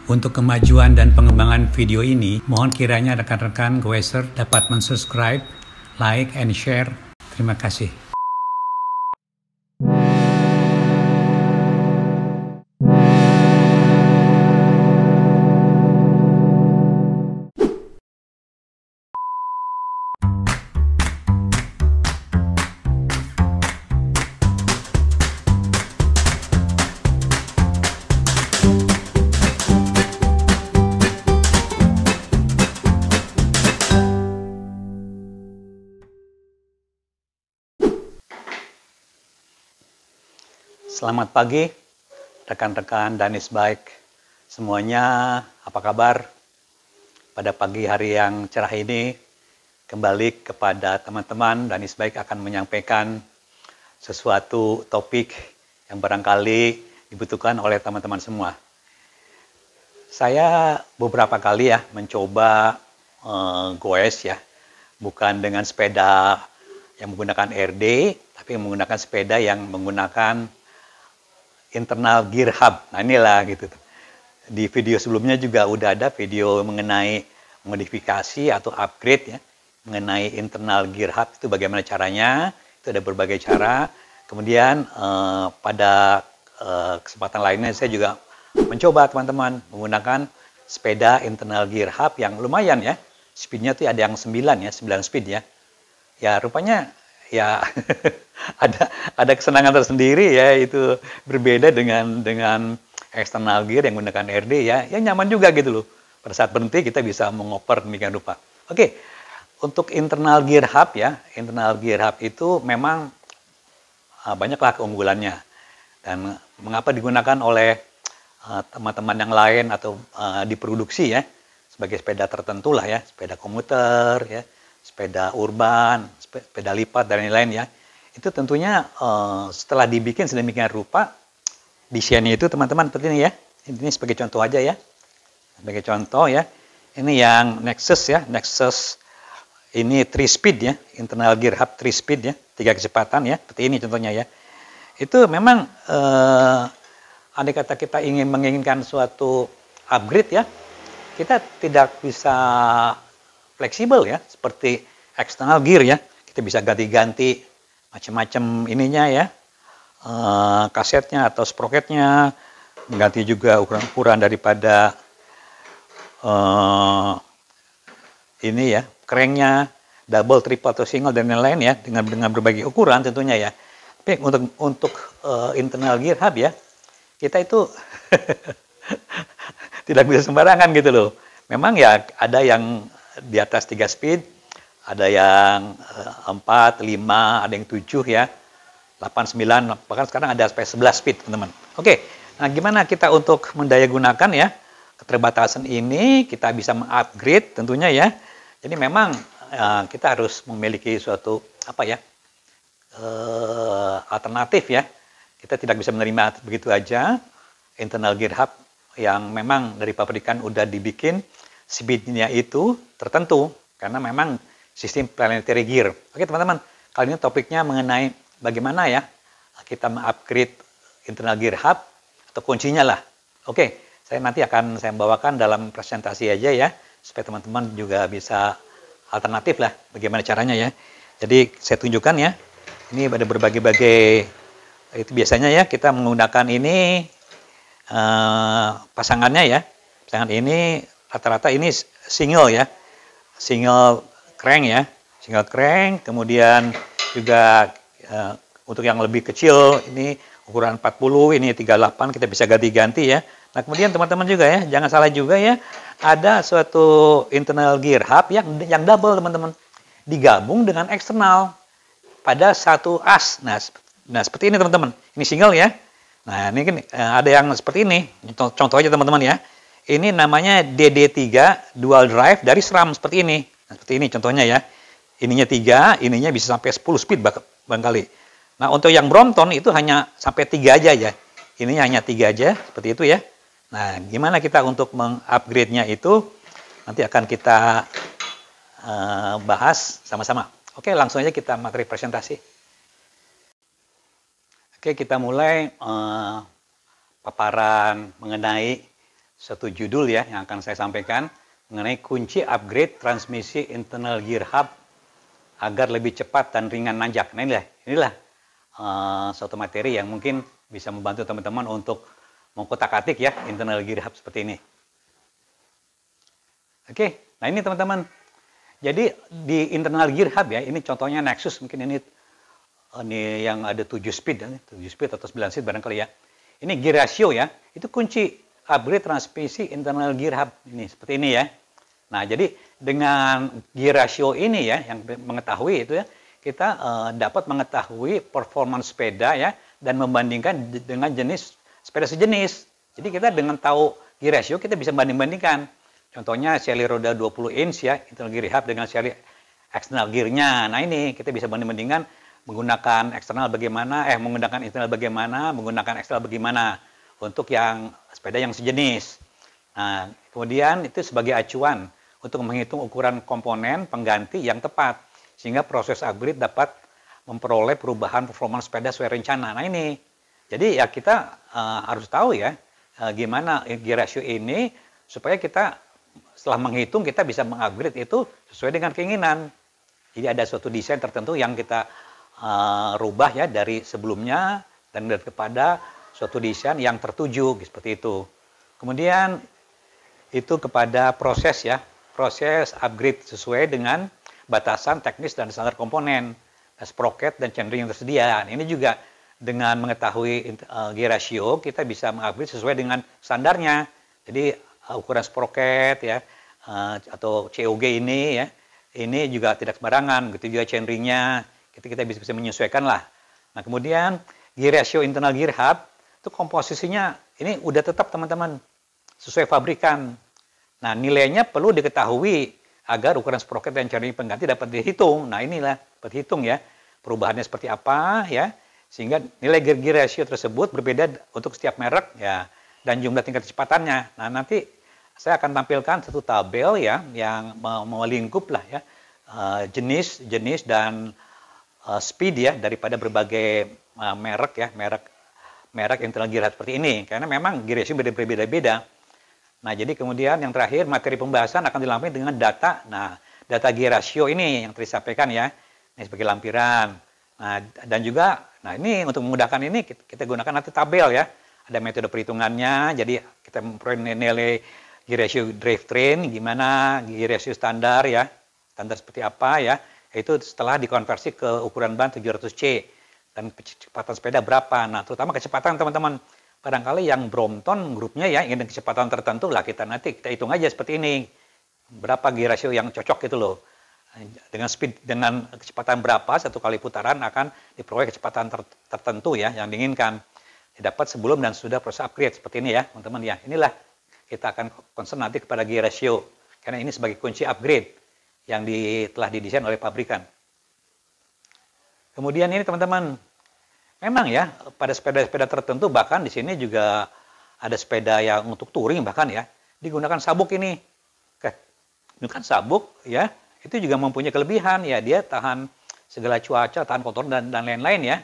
Untuk kemajuan dan pengembangan video ini, mohon kiranya rekan-rekan Goeser dapat mensubscribe, like, and share. Terima kasih. Selamat pagi, rekan-rekan Danis Bike. Semuanya, apa kabar? Pada pagi hari yang cerah ini, kembali kepada teman-teman, Danis Bike akan menyampaikan sesuatu topik yang barangkali dibutuhkan oleh teman-teman semua. Saya beberapa kali ya mencoba goes ya, bukan dengan sepeda yang menggunakan RD, tapi menggunakan sepeda yang menggunakan internal gear hub. Nah inilah gitu. Di video sebelumnya juga udah ada video mengenai modifikasi atau upgrade ya, mengenai internal gear hub itu bagaimana caranya. Itu ada berbagai cara. Kemudian pada kesempatan lainnya saya juga mencoba teman-teman menggunakan sepeda internal gear hub yang lumayan ya. Speednya tuh ada yang 9 ya, 9 speed ya. Ya rupanya ya ada kesenangan tersendiri ya, itu berbeda dengan eksternal gear yang menggunakan RD ya, yang nyaman juga gitu loh. Pada saat berhenti kita bisa mengoper demikian rupa. Oke, untuk internal gear hub ya, internal gear hub itu memang banyaklah keunggulannya. Dan mengapa digunakan oleh teman-teman yang lain atau diproduksi ya, sebagai sepeda tertentu lah ya, sepeda komuter ya, sepeda urban, sepeda lipat dan lain-lain ya. Itu tentunya setelah dibikin sedemikian rupa, desainnya itu teman-teman seperti ini ya. Ini sebagai contoh aja ya. Sebagai contoh ya. Ini yang Nexus ya. Nexus ini 3 speed ya. Internal gear hub 3 speed ya. 3 kecepatan ya. Seperti ini contohnya ya. Itu memang andai kata kita menginginkan suatu upgrade ya, kita tidak bisa fleksibel ya. Seperti external gear ya. Kita bisa ganti-ganti macam-macam ininya ya, kasetnya atau sprocketnya, mengganti juga ukuran daripada ini ya, cranknya, double, triple atau single dan lain-lain ya, dengan berbagai ukuran tentunya ya. Tapi untuk internal gear hub ya, kita itu tidak bisa sembarangan gitu loh. Memang ya ada yang di atas 3 speed, ada yang 4, 5, ada yang 7 ya, 8, 9, bahkan sekarang ada sampai 11 speed teman-teman. Oke, nah gimana kita untuk mendaya gunakan ya keterbatasan ini, kita bisa mengupgrade tentunya ya. Jadi memang kita harus memiliki suatu apa ya, alternatif ya. Kita tidak bisa menerima begitu aja internal gear hub yang memang dari pabrikan udah dibikin speednya itu tertentu, karena memang sistem planetary gear. Oke teman-teman, kali ini topiknya mengenai bagaimana ya kita mengupgrade internal gear hub atau kuncinya lah. Oke, saya nanti akan saya bawakan dalam presentasi aja ya, supaya teman-teman juga bisa alternatif lah bagaimana caranya ya. Jadi saya tunjukkan ya, ini ada berbagai-bagai, itu biasanya ya kita menggunakan ini pasangannya ya. Pasangan ini rata-rata ini single ya, single crank ya, single crank. Kemudian juga untuk yang lebih kecil ini ukuran 40, ini 38, kita bisa ganti-ganti ya. Nah kemudian teman-teman juga ya, jangan salah juga ya, ada suatu internal gear hub yang double teman-teman, digabung dengan eksternal pada satu as. Nah seperti ini teman-teman, ini single ya. Nah ini kan ada yang seperti ini, contoh aja teman-teman ya. Ini namanya DD3 dual drive dari SRAM seperti ini. Nah, seperti ini contohnya ya. Ininya 3, ininya bisa sampai 10 speed barangkali. Nah, untuk yang Brompton itu hanya sampai 3 aja ya. Ininya hanya 3 aja, seperti itu ya. Nah, gimana kita untuk mengupgrade-nya itu nanti akan kita bahas sama-sama. Oke, langsung aja kita materi presentasi. Oke, kita mulai paparan mengenai satu judul ya yang akan saya sampaikan mengenai kunci upgrade transmisi internal gear hub agar lebih cepat dan ringan nanjak. Nah inilah suatu materi yang mungkin bisa membantu teman-teman untuk mengkotak-atik ya internal gear hub seperti ini. Oke, nah ini teman-teman. Jadi di internal gear hub ya, ini contohnya Nexus, mungkin ini yang ada 7 speed, 7 speed atau 9 speed barangkali ya. Ini gear ratio ya, itu kunci upgrade transmisi internal gear hub ini seperti ini ya. Nah, jadi dengan gear ratio ini ya yang mengetahui itu ya, kita dapat mengetahui performance sepeda ya dan membandingkan dengan jenis sepeda sejenis. Jadi kita dengan tahu gear ratio kita bisa banding-bandingkan. Contohnya seri roda 20 inch ya, internal gear hub dengan seri external gearnya. Nah, ini kita bisa banding-bandingkan menggunakan eksternal bagaimana, menggunakan internal bagaimana, menggunakan eksternal bagaimana untuk yang sepeda yang sejenis. Nah, kemudian itu sebagai acuan untuk menghitung ukuran komponen pengganti yang tepat, sehingga proses upgrade dapat memperoleh perubahan performance sepeda sesuai rencana. Nah ini, jadi ya kita harus tahu ya, gimana gear ratio ini, supaya kita setelah menghitung, kita bisa mengupgrade itu sesuai dengan keinginan. Jadi ada suatu desain tertentu yang kita rubah ya dari sebelumnya, dan kepada suatu desain yang tertuju seperti itu. Kemudian itu kepada proses ya, proses upgrade sesuai dengan batasan teknis dan standar komponen, sprocket dan chainring yang tersedia. Ini juga dengan mengetahui gear ratio kita bisa mengupgrade sesuai dengan standarnya. Jadi ukuran sprocket ya atau COG ini ya, ini juga tidak sembarangan. Begitu juga chainringnya, kita bisa menyesuaikan lah. Nah kemudian gear ratio internal gear hub itu komposisinya ini udah tetap teman-teman sesuai pabrikan. Nah nilainya perlu diketahui agar ukuran sprocket dan chainring pengganti dapat dihitung. Nah inilah dapat dihitung ya perubahannya seperti apa ya, sehingga nilai gear ratio tersebut berbeda untuk setiap merek ya, dan jumlah tingkat kecepatannya. Nah nanti saya akan tampilkan satu tabel ya yang melingkup lah ya jenis dan speed ya daripada berbagai merek ya, merek internal gear hub seperti ini, karena memang gear ratio berbeda-beda. Nah, jadi kemudian yang terakhir materi pembahasan akan dilengkapi dengan data. Nah, data gear ratio ini yang tadi disampaikan ya, ini sebagai lampiran. Nah, dan juga, nah ini untuk memudahkan ini kita gunakan nanti tabel ya. Ada metode perhitungannya, jadi kita memperoleh nilai gear ratio drivetrain, gimana gear ratio standar ya, standar seperti apa ya, itu setelah dikonversi ke ukuran ban 700C. Dan kecepatan sepeda berapa. Nah, terutama kecepatan teman-teman. Barangkali yang Brompton grupnya ya, ingin kecepatan tertentu lah, kita hitung aja seperti ini. Berapa gear ratio yang cocok gitu loh. Dengan speed, dengan kecepatan berapa, satu kali putaran akan diperoleh kecepatan tertentu ya, yang diinginkan. Didapat sebelum dan sudah proses upgrade, seperti ini ya, teman-teman ya. Inilah kita akan concern nanti kepada gear ratio. Karena ini sebagai kunci upgrade yang telah didesain oleh pabrikan. Kemudian ini teman-teman, memang ya pada sepeda-sepeda tertentu, bahkan di sini juga ada sepeda yang untuk touring bahkan ya digunakan sabuk ini. Gunakan sabuk ya, itu juga mempunyai kelebihan ya, dia tahan segala cuaca, tahan kotor dan lain-lain ya.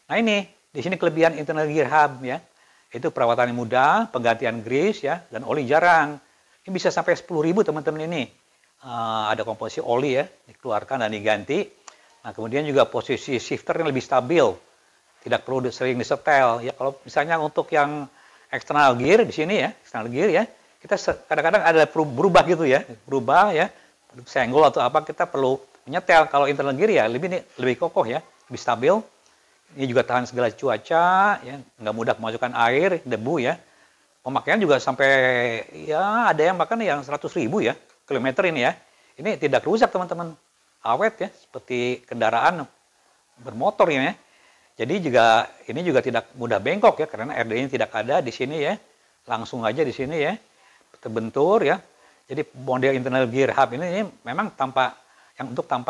Nah ini di sini kelebihan internal gear hub ya, itu perawatannya mudah, penggantian grease ya, dan oli jarang. Ini bisa sampai 10.000 teman-teman ini. Ada komposisi oli ya, dikeluarkan dan diganti. Nah, kemudian juga posisi shifter yang lebih stabil, tidak perlu sering disetel. Ya, kalau misalnya untuk yang external gear di sini ya, external gear ya, kita kadang-kadang ada berubah gitu ya, berubah ya, senggol atau apa, kita perlu menyetel. Kalau internal gear ya lebih kokoh ya, lebih stabil. Ini juga tahan segala cuaca, ya, nggak mudah memasukkan air, debu ya. Pemakaian juga sampai ya ada yang bahkan yang 100.000 ya kilometer ini ya. Ini tidak rusak teman-teman. Awet ya, seperti kendaraan bermotor ya. Jadi ini juga tidak mudah bengkok ya, karena RD-nya tidak ada di sini ya. Langsung aja di sini ya, terbentur ya. Jadi model internal gear hub ini memang tanpa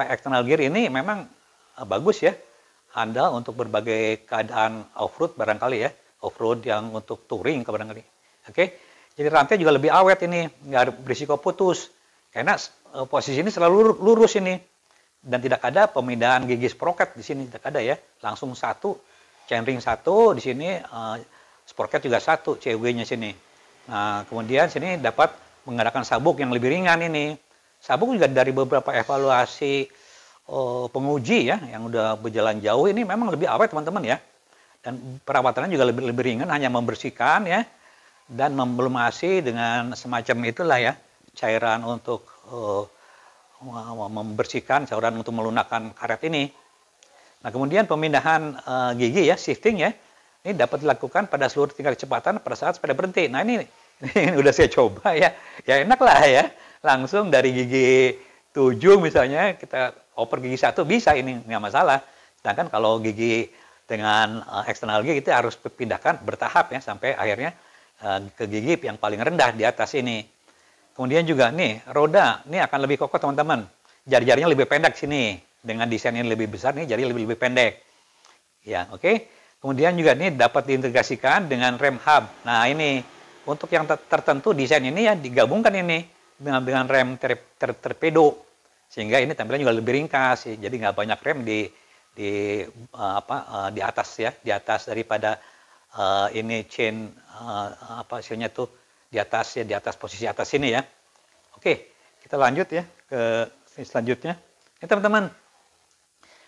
external gear ini memang bagus ya. Handal untuk berbagai keadaan off-road barangkali ya. Off-road yang untuk touring barangkali. Oke. Jadi rantai juga lebih awet ini, nggak berisiko putus. Karena posisi ini selalu lurus ini. Dan tidak ada pemindahan gigi sprocket di sini, tidak ada ya, langsung satu, chainring satu di sini, sprocket juga satu, CW-nya sini. Nah, kemudian sini dapat menggunakan sabuk yang lebih ringan ini. Sabuk juga dari beberapa evaluasi penguji ya, yang udah berjalan jauh ini memang lebih awet teman-teman ya. Dan perawatannya juga lebih ringan, hanya membersihkan ya, dan memblumasi dengan semacam itulah ya, cairan untuk membersihkan, cairan untuk melunakkan karet ini. Nah, kemudian pemindahan gigi ya, shifting ya, ini dapat dilakukan pada seluruh tingkat kecepatan pada saat sepeda berhenti. Nah, ini udah saya coba ya, ya enak lah ya, langsung dari gigi 7 misalnya kita oper gigi 1 bisa, ini nggak masalah. Sedangkan kalau gigi dengan eksternal gigi kita harus pindahkan bertahap ya, sampai akhirnya ke gigi yang paling rendah di atas ini. Kemudian juga nih, roda ini akan lebih kokoh teman-teman. Jari-jarinya lebih pendek sini. Dengan desain ini lebih besar nih, jari lebih pendek. Ya, oke. Kemudian juga ini dapat diintegrasikan dengan rem hub. Nah, ini untuk yang tertentu desain ini ya digabungkan ini dengan rem torpedo. Sehingga ini tampilannya juga lebih ringkas. Jadi nggak banyak rem di atas ya, di atas daripada ini chain hasilnya tuh di atas ya, di atas posisi atas sini ya. Oke, kita lanjut ya ke selanjutnya. Ini teman-teman,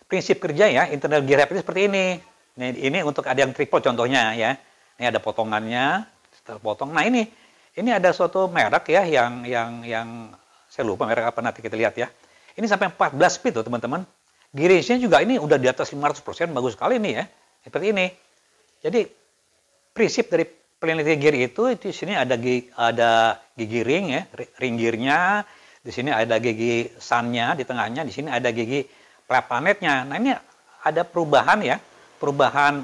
prinsip kerja ya internal gear hub ini seperti ini. Ini untuk ada yang triple contohnya ya. Ini ada potongannya, terpotong. Nah ini ada suatu merek ya yang saya lupa merek apa, nanti kita lihat ya. Ini sampai 14 speed tuh teman-teman. Gear range-nya juga ini udah di atas 500%, bagus sekali nih ya. Seperti ini. Jadi prinsip dari peneliti gear itu di sini ada gigi ring ya, ring gearnya, di sini ada gigi sun-nya di tengahnya, di sini ada gigi planetnya. Nah ini ada perubahan ya, perubahan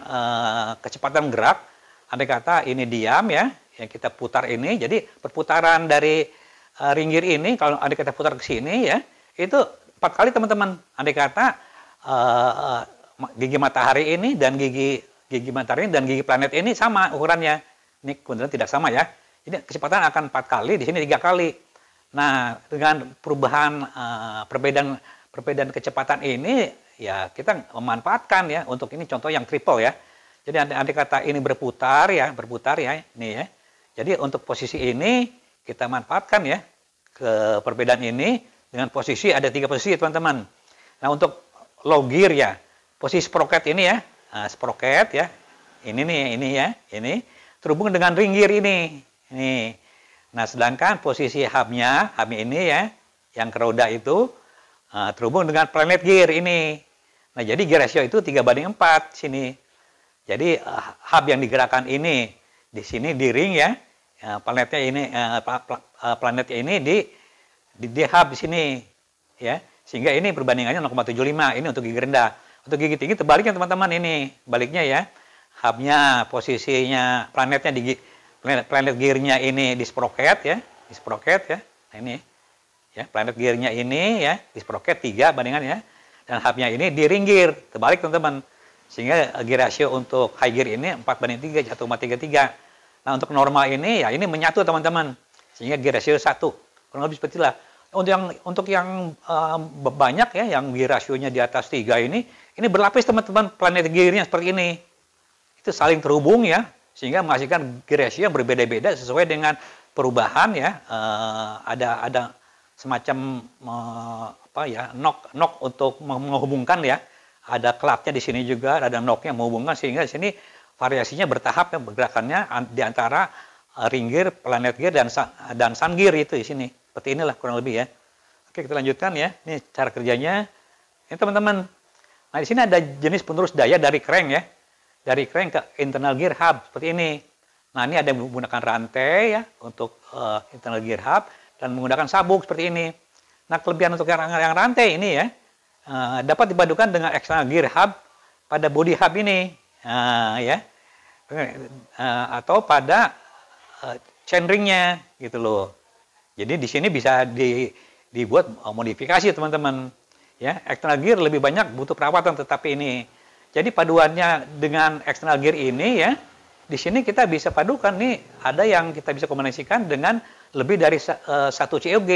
kecepatan gerak. Andai kata ini diam ya, yang kita putar ini, jadi perputaran dari ring gear ini kalau andai kata putar ke sini ya, itu 4 kali teman-teman. Andai kata gigi matahari ini dan gigi matahari dan gigi planet ini sama ukurannya. Ini kebetulan tidak sama ya. Ini kecepatan akan 4 kali, di sini 3 kali. Nah, dengan perubahan perbedaan kecepatan ini ya kita memanfaatkan ya untuk ini contoh yang triple ya. Jadi andai kata ini berputar ya ini ya. Jadi untuk posisi ini kita manfaatkan ya ke perbedaan ini dengan posisi ada 3 posisi teman-teman. Nah, untuk low gear ya, posisi sprocket ini ya. Nah, sprocket ya. Ini nih, ini terhubung dengan ring gear ini. Nah, sedangkan posisi hubnya ini ya, yang ke roda itu terhubung dengan planet gear ini. Nah, jadi gear ratio itu 3:4 sini. Jadi hub yang digerakkan ini di sini di ring ya, planetnya ini planetnya ini di hub di sini ya. Sehingga ini perbandingannya 0,75. Ini untuk gigi rendah. Untuk gigi tinggi terbaliknya teman-teman, ini baliknya ya. Hubnya, posisinya, planetnya di planet gearnya ini di sprocket ya, Nah, ini ya, planet gearnya ini ya di sprocket 3 bandingan ya, dan hubnya ini di ring gear, terbalik teman-teman. Sehingga gear ratio untuk high gear ini 4:3, 1,33. Nah, untuk normal ini ya ini menyatu teman-teman, sehingga gear ratio 1. Kurang lebih seperti itulah. Untuk yang banyak ya, yang gear rasionya di atas 3 ini berlapis teman-teman, planet gearnya seperti ini. Itu saling terhubung ya, sehingga menghasilkan gear ratio yang berbeda-beda sesuai dengan perubahan ya. Ada semacam knock untuk menghubungkan ya. Ada clutch-nya di sini juga, ada knock-nya menghubungkan, sehingga di sini variasinya bertahap ya, bergerakannya di antara ring gear, planet gear dan sun gear itu di sini. Seperti inilah kurang lebih ya. Oke, kita lanjutkan ya. Ini cara kerjanya. Ini teman-teman. Nah, di sini ada jenis penerus daya dari crank ya. Dari crank ke internal gear hub seperti ini. Nah, ini ada yang menggunakan rantai ya untuk internal gear hub dan menggunakan sabuk seperti ini. Nah, kelebihan untuk yang rantai ini ya dapat dipadukan dengan external gear hub pada body hub ini ya. Atau pada chain ringnya gitu loh. Jadi di sini bisa dibuat modifikasi teman-teman. Ya, external gear lebih banyak butuh perawatan, tetapi ini. Jadi paduannya dengan external gear ini ya, di sini kita bisa padukan nih, ada yang kita bisa kombinasikan dengan lebih dari 1 COG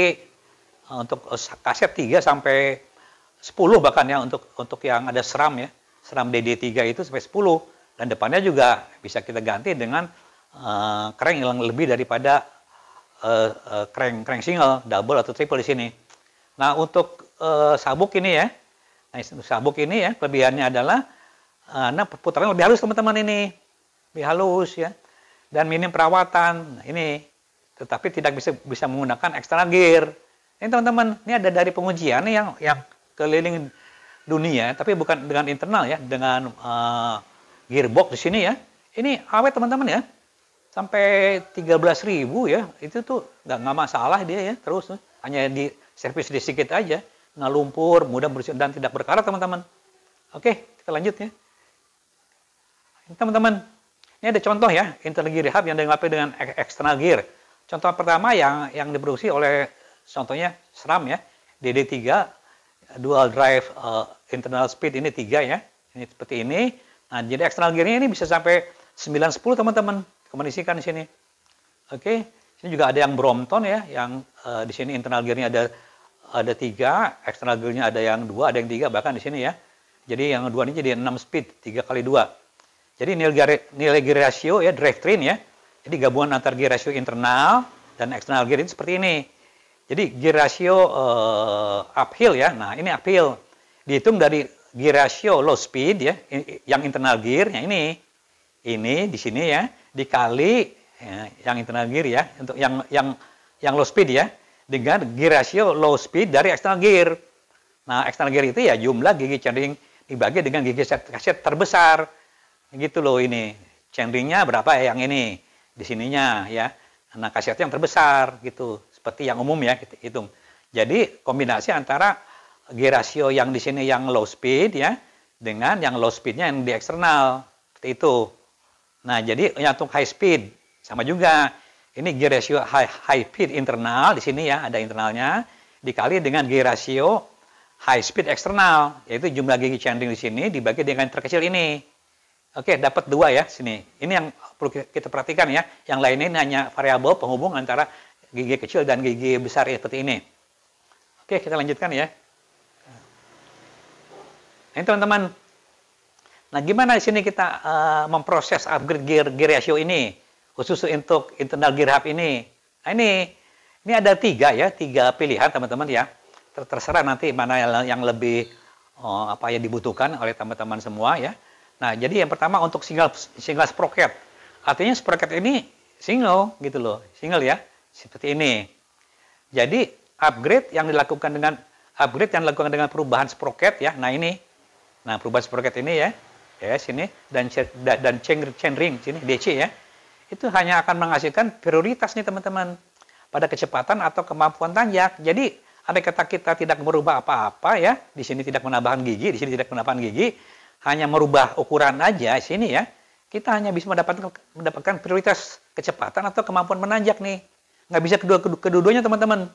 untuk kaset 3 sampai 10 bahkan ya, untuk yang ada SRAM ya. SRAM DD3 itu sampai 10, dan depannya juga bisa kita ganti dengan crank yang lebih daripada crank single, double atau triple di sini. Nah, untuk sabuk ini ya, sabuk ini ya kelebihannya adalah perputaran lebih halus teman-teman ini, lebih halus ya, dan minim perawatan. Nah, ini, tetapi tidak bisa menggunakan external gear. Ini teman-teman, ini ada dari pengujian nih yang keliling dunia, tapi bukan dengan internal ya, dengan gearbox di sini ya. Ini awet teman-teman ya, sampai 13.000 ya, itu tuh nggak masalah dia ya, terus hanya di servis sedikit aja, nggak lumpur, mudah bersih dan tidak berkarat teman-teman. Oke, kita lanjut ya. Teman-teman, ini ada contoh ya, internal gear hub yang dilengkapi dengan external gear. Contoh pertama yang diproduksi oleh contohnya SRAM ya, DD3 dual drive internal speed ini 3 ya. Ini seperti ini. Nah, jadi external gearnya ini bisa sampai 910 teman-teman. Kondisikan di sini. Oke, sini juga ada yang Brompton ya, yang di sini internal gearnya ada 3, external gearnya ada yang 2, ada yang 3 bahkan di sini ya. Jadi yang 2 ini jadi 6 speed, 3 kali 2. Jadi nilai gear ratio ya, drivetrain ya. Jadi gabungan antar gear ratio internal dan external gear ini seperti ini. Jadi gear ratio uphill ya. Nah, ini uphill. Dihitung dari gear ratio low speed ya, yang internal gearnya ini. Ini di sini ya, dikali ya, yang internal gear ya, untuk yang low speed ya, dengan gear ratio low speed dari external gear. Nah, external gear itu ya jumlah gigi chainring dibagi dengan gigi kaset terbesar. Gitu loh ini. Chainringnya berapa ya yang ini? Di sininya ya. Nah, kasetnya yang terbesar gitu. Seperti yang umum ya kita hitung. Jadi kombinasi antara gear ratio yang di sini yang low speed ya dengan yang low speednya yang di eksternal. Seperti itu. Nah, jadi untuk high speed sama juga. Ini gear ratio high speed internal di sini ya, ada internalnya dikali dengan gear ratio high speed eksternal, yaitu jumlah gigi chainring di sini dibagi dengan yang terkecil ini. Oke, dapat 2 ya sini. Ini yang perlu kita perhatikan ya. Yang lain ini hanya variabel penghubung antara gigi kecil dan gigi besar ya, seperti ini. Oke, kita lanjutkan ya. Nah, ini teman-teman. Nah, gimana di sini kita memproses upgrade gear ratio ini, khusus untuk internal gear hub ini. Nah, ini ada 3 ya, 3 pilihan teman-teman ya. Terserah nanti mana yang lebih apa yang dibutuhkan oleh teman-teman semua ya. Nah, jadi yang pertama untuk single sprocket. Artinya sprocket ini single gitu loh, single ya, seperti ini. Jadi upgrade yang dilakukan dengan perubahan sprocket ya. Nah, ini. Nah, perubahan sprocket ini ya. Ya, sini dan chainring sini DC ya. Itu hanya akan menghasilkan prioritas nih teman-teman pada kecepatan atau kemampuan tanjak. Jadi andai kata kita tidak merubah apa-apa ya, di sini tidak menambahkan gigi, di sini tidak menambahkan gigi, hanya merubah ukuran aja sini ya, kita hanya bisa mendapatkan prioritas kecepatan atau kemampuan menanjak nih. Nggak bisa kedua-duanya teman-teman.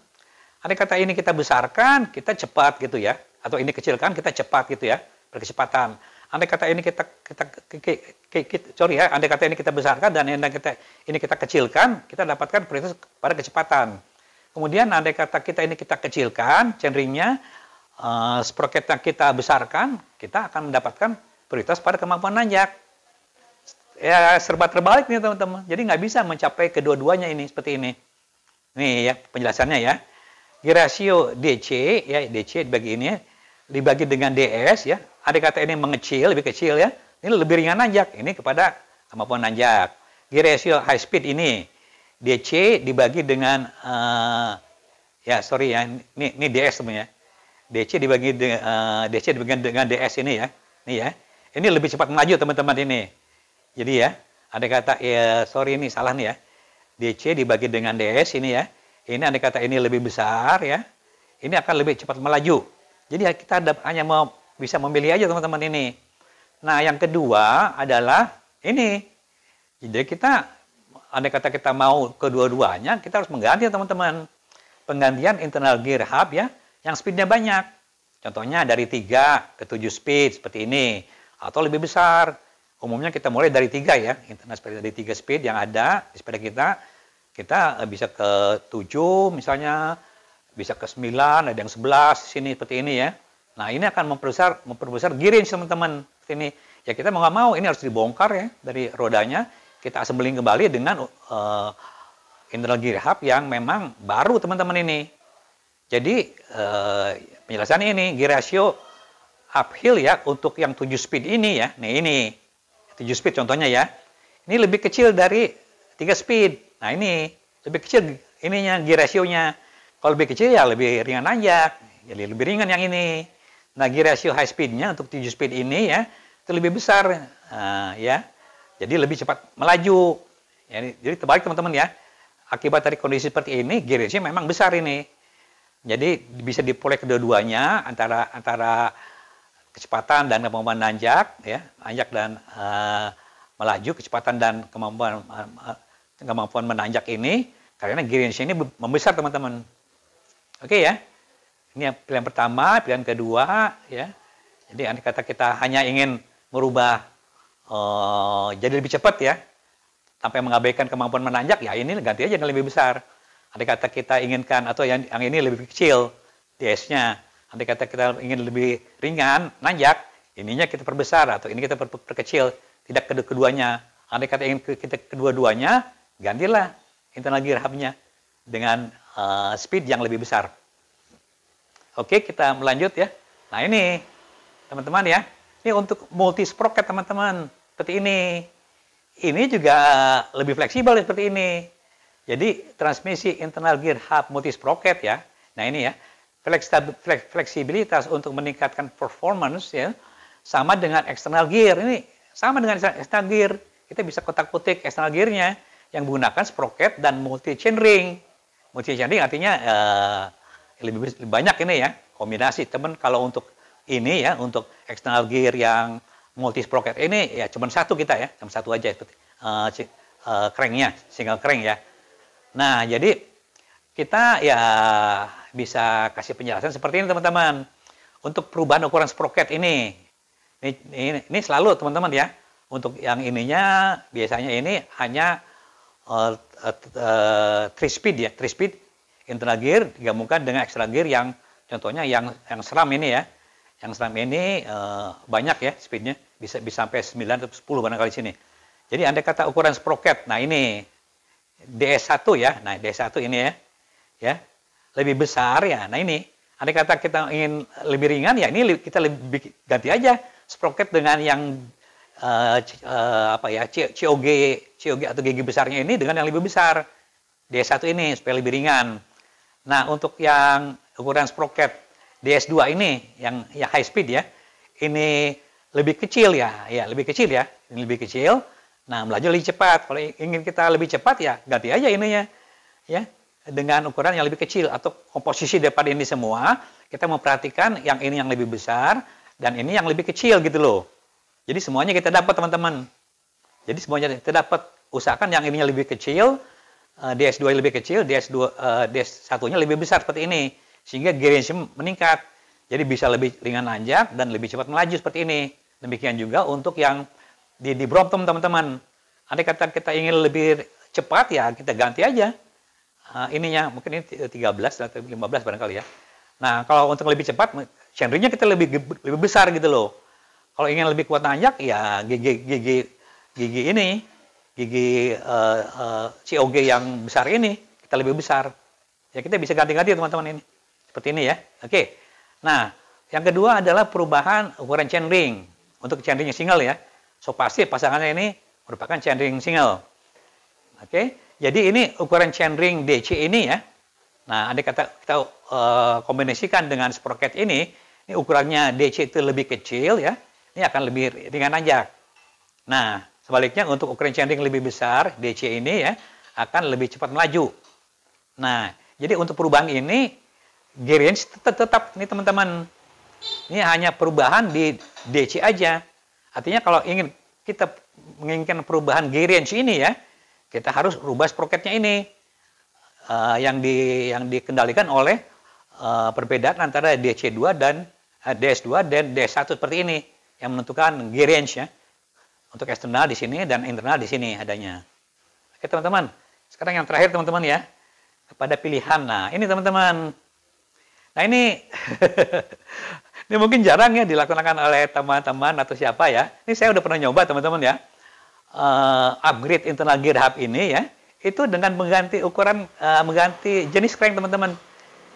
Andai kata ini kita besarkan, kita cepat gitu ya, atau ini kecilkan, kita cepat gitu ya, berkecepatan. Andai kata ini andai kata ini kita besarkan dan andai kata ini kita kecilkan, kita dapatkan prioritas pada kecepatan. Kemudian andai kata kita kecilkan chainringnya, sprocketnya kita besarkan, kita akan mendapatkan prioritas pada kemampuan nanjak. Ya, serba terbalik nih teman-teman. Jadi nggak bisa mencapai kedua-duanya ini seperti ini. Nih ya penjelasannya ya. Gear ratio DC ya, DC dibagi ini dibagi dengan DS ya. Andai kata ini mengecil, lebih kecil ya. Ini lebih ringan nanjak. Ini kepada kemampuan nanjak. Gear ratio high speed ini DC dibagi dengan ini DS teman-teman ya. DC dibagi dengan DS ini ya. Ini ya. Ini lebih cepat melaju teman-teman ini. Jadi ya, andai kata ini salah nih ya. DC dibagi dengan DS ini ya. Ini andai kata ini lebih besar ya. Ini akan lebih cepat melaju. Jadi kita hanya bisa memilih aja teman-teman ini. Nah, yang kedua adalah ini. Jadi kita andai kata kita mau kedua-duanya, kita harus mengganti teman-teman. Penggantian internal gear hub ya, yang speednya banyak. Contohnya dari 3 ke 7 speed seperti ini. Atau lebih besar. Umumnya kita mulai dari 3 ya. Internal speed dari 3 speed yang ada di sepeda kita. Kita bisa ke 7 misalnya. Bisa ke 9, ada yang 11 sini seperti ini ya. Nah, ini akan memperbesar gear range teman-teman. Seperti ini. Ya kita mau nggak mau ini harus dibongkar ya dari rodanya. kita assembling kembali dengan internal gear hub yang memang baru teman-teman ini. Jadi penjelasan ini gear ratio uphill ya untuk yang 7 speed ini ya. Nih ini 7 speed contohnya ya. Ini lebih kecil dari 3 speed. Nah ini lebih kecil ininya gear ratio-nya. Kalau lebih kecil ya lebih ringan nanjak. Jadi lebih ringan yang ini. Nah gear ratio high speed-nya untuk 7 speed ini ya itu lebih besar ya. Jadi lebih cepat melaju. Ya, jadi terbalik teman-teman ya. Akibat dari kondisi seperti ini, gear ratio memang besar ini. Jadi bisa diperoleh kedua-duanya antara kecepatan dan kemampuan nanjak, ya, nanjak dan melaju, kecepatan dan kemampuan menanjak ini, karena gear ratio ini membesar teman-teman. Oke ya. Ini pilihan pertama, pilihan kedua, ya. Jadi andai kata kita hanya ingin merubah jadi lebih cepat ya, sampai mengabaikan kemampuan menanjak, ya ini ganti aja yang lebih besar. Andai kata kita inginkan atau yang ini lebih kecil DS-nya, andai kata kita ingin lebih ringan nanjak, ininya kita perbesar atau ini kita perkecil, tidak keduanya. Andai kata ingin kita kedua-duanya, gantilah internal gear hub-nya dengan speed yang lebih besar. Oke, kita melanjut ya. Nah ini teman-teman ya, ini untuk multi sprocket teman-teman, seperti ini. Ini juga lebih fleksibel seperti ini. Jadi transmisi internal gear hub multi sprocket ya. Nah ini ya, fleksibilitas untuk meningkatkan performance ya, sama dengan external gear. Ini sama dengan external gear. Kita bisa kotak-kutik external gearnya yang menggunakan sprocket dan multi chainring. Multi chainring artinya lebih banyak ini ya, kombinasi. Teman kalau untuk ini ya, untuk external gear yang multi sprocket ini ya cuma satu kita ya, cuma satu aja seperti cranknya, single crank ya. Nah jadi kita ya bisa kasih penjelasan seperti ini teman-teman. Untuk perubahan ukuran sprocket ini selalu teman-teman ya. Untuk yang ininya biasanya ini hanya 3 speed ya, 3 speed internal gear digabungkan dengan external gear yang contohnya yang SRAM ini ya. Yang SRAM ini banyak ya speednya, bisa sampai 9 atau 10 barangkali sini. Jadi andai kata ukuran sprocket, nah ini DS1 ya, nah DS1 ini ya, lebih besar ya. Nah ini, andai kata kita ingin lebih ringan ya, ini kita lebih ganti aja sprocket dengan yang COG atau gigi besarnya ini dengan yang lebih besar DS1 ini supaya lebih ringan. Nah untuk yang ukuran sprocket DS2 ini yang high speed ya, ini lebih kecil ya, lebih kecil ya, ini lebih kecil. Nah melaju lebih cepat. Kalau ingin kita lebih cepat ya ganti aja ininya ya dengan ukuran yang lebih kecil atau komposisi daripada ini semua kita memperhatikan yang ini yang lebih besar dan ini yang lebih kecil gitu loh. Jadi semuanya kita dapat teman-teman. Jadi semuanya kita dapat. Usahakan yang ininya lebih kecil, DS2 lebih kecil, DS1-nya lebih besar seperti ini. Sehingga gear ratio meningkat. Jadi bisa lebih ringan nanjak dan lebih cepat melaju seperti ini. Demikian juga untuk yang di Brompton teman-teman. Andai kata kita ingin lebih cepat ya kita ganti aja. Ininya mungkin ini 13 atau 15 barangkali ya. Nah kalau untuk lebih cepat, chainringnya kita lebih besar gitu loh. Kalau ingin lebih kuat nanjak ya gigi COG yang besar ini kita lebih besar. Ya kita bisa ganti-ganti teman-teman ini. Seperti ini ya. Oke. Nah, yang kedua adalah perubahan ukuran chainring. Untuk chainring single ya. So pasti pasangannya ini merupakan chainring single. Oke. Jadi ini ukuran chainring DC ini ya. Nah, andai kata kita kombinasikan dengan sprocket ini ukurannya DC itu lebih kecil ya. Ini akan lebih ringan nanjak. Nah, sebaliknya untuk ukuran chainring lebih besar, DC ini ya, akan lebih cepat melaju. Nah, jadi untuk perubahan ini, gear range tetap nih teman-teman. Ini hanya perubahan di DC aja. Artinya kalau kita menginginkan perubahan gear range ini ya, kita harus rubah sprocketnya ini. Yang dikendalikan oleh perbedaan antara DC2 dan DS2 dan DS1 seperti ini. Yang menentukan gear range ya. Untuk eksternal di sini dan internal di sini adanya. Oke teman-teman. Sekarang yang terakhir teman-teman ya. Kepada pilihan. Nah ini teman-teman. Nah ini ini mungkin jarang ya dilakukan oleh teman-teman atau siapa ya. Ini saya udah pernah nyoba teman-teman ya. upgrade internal gear hub ini ya, itu dengan mengganti ukuran, mengganti jenis crank teman-teman.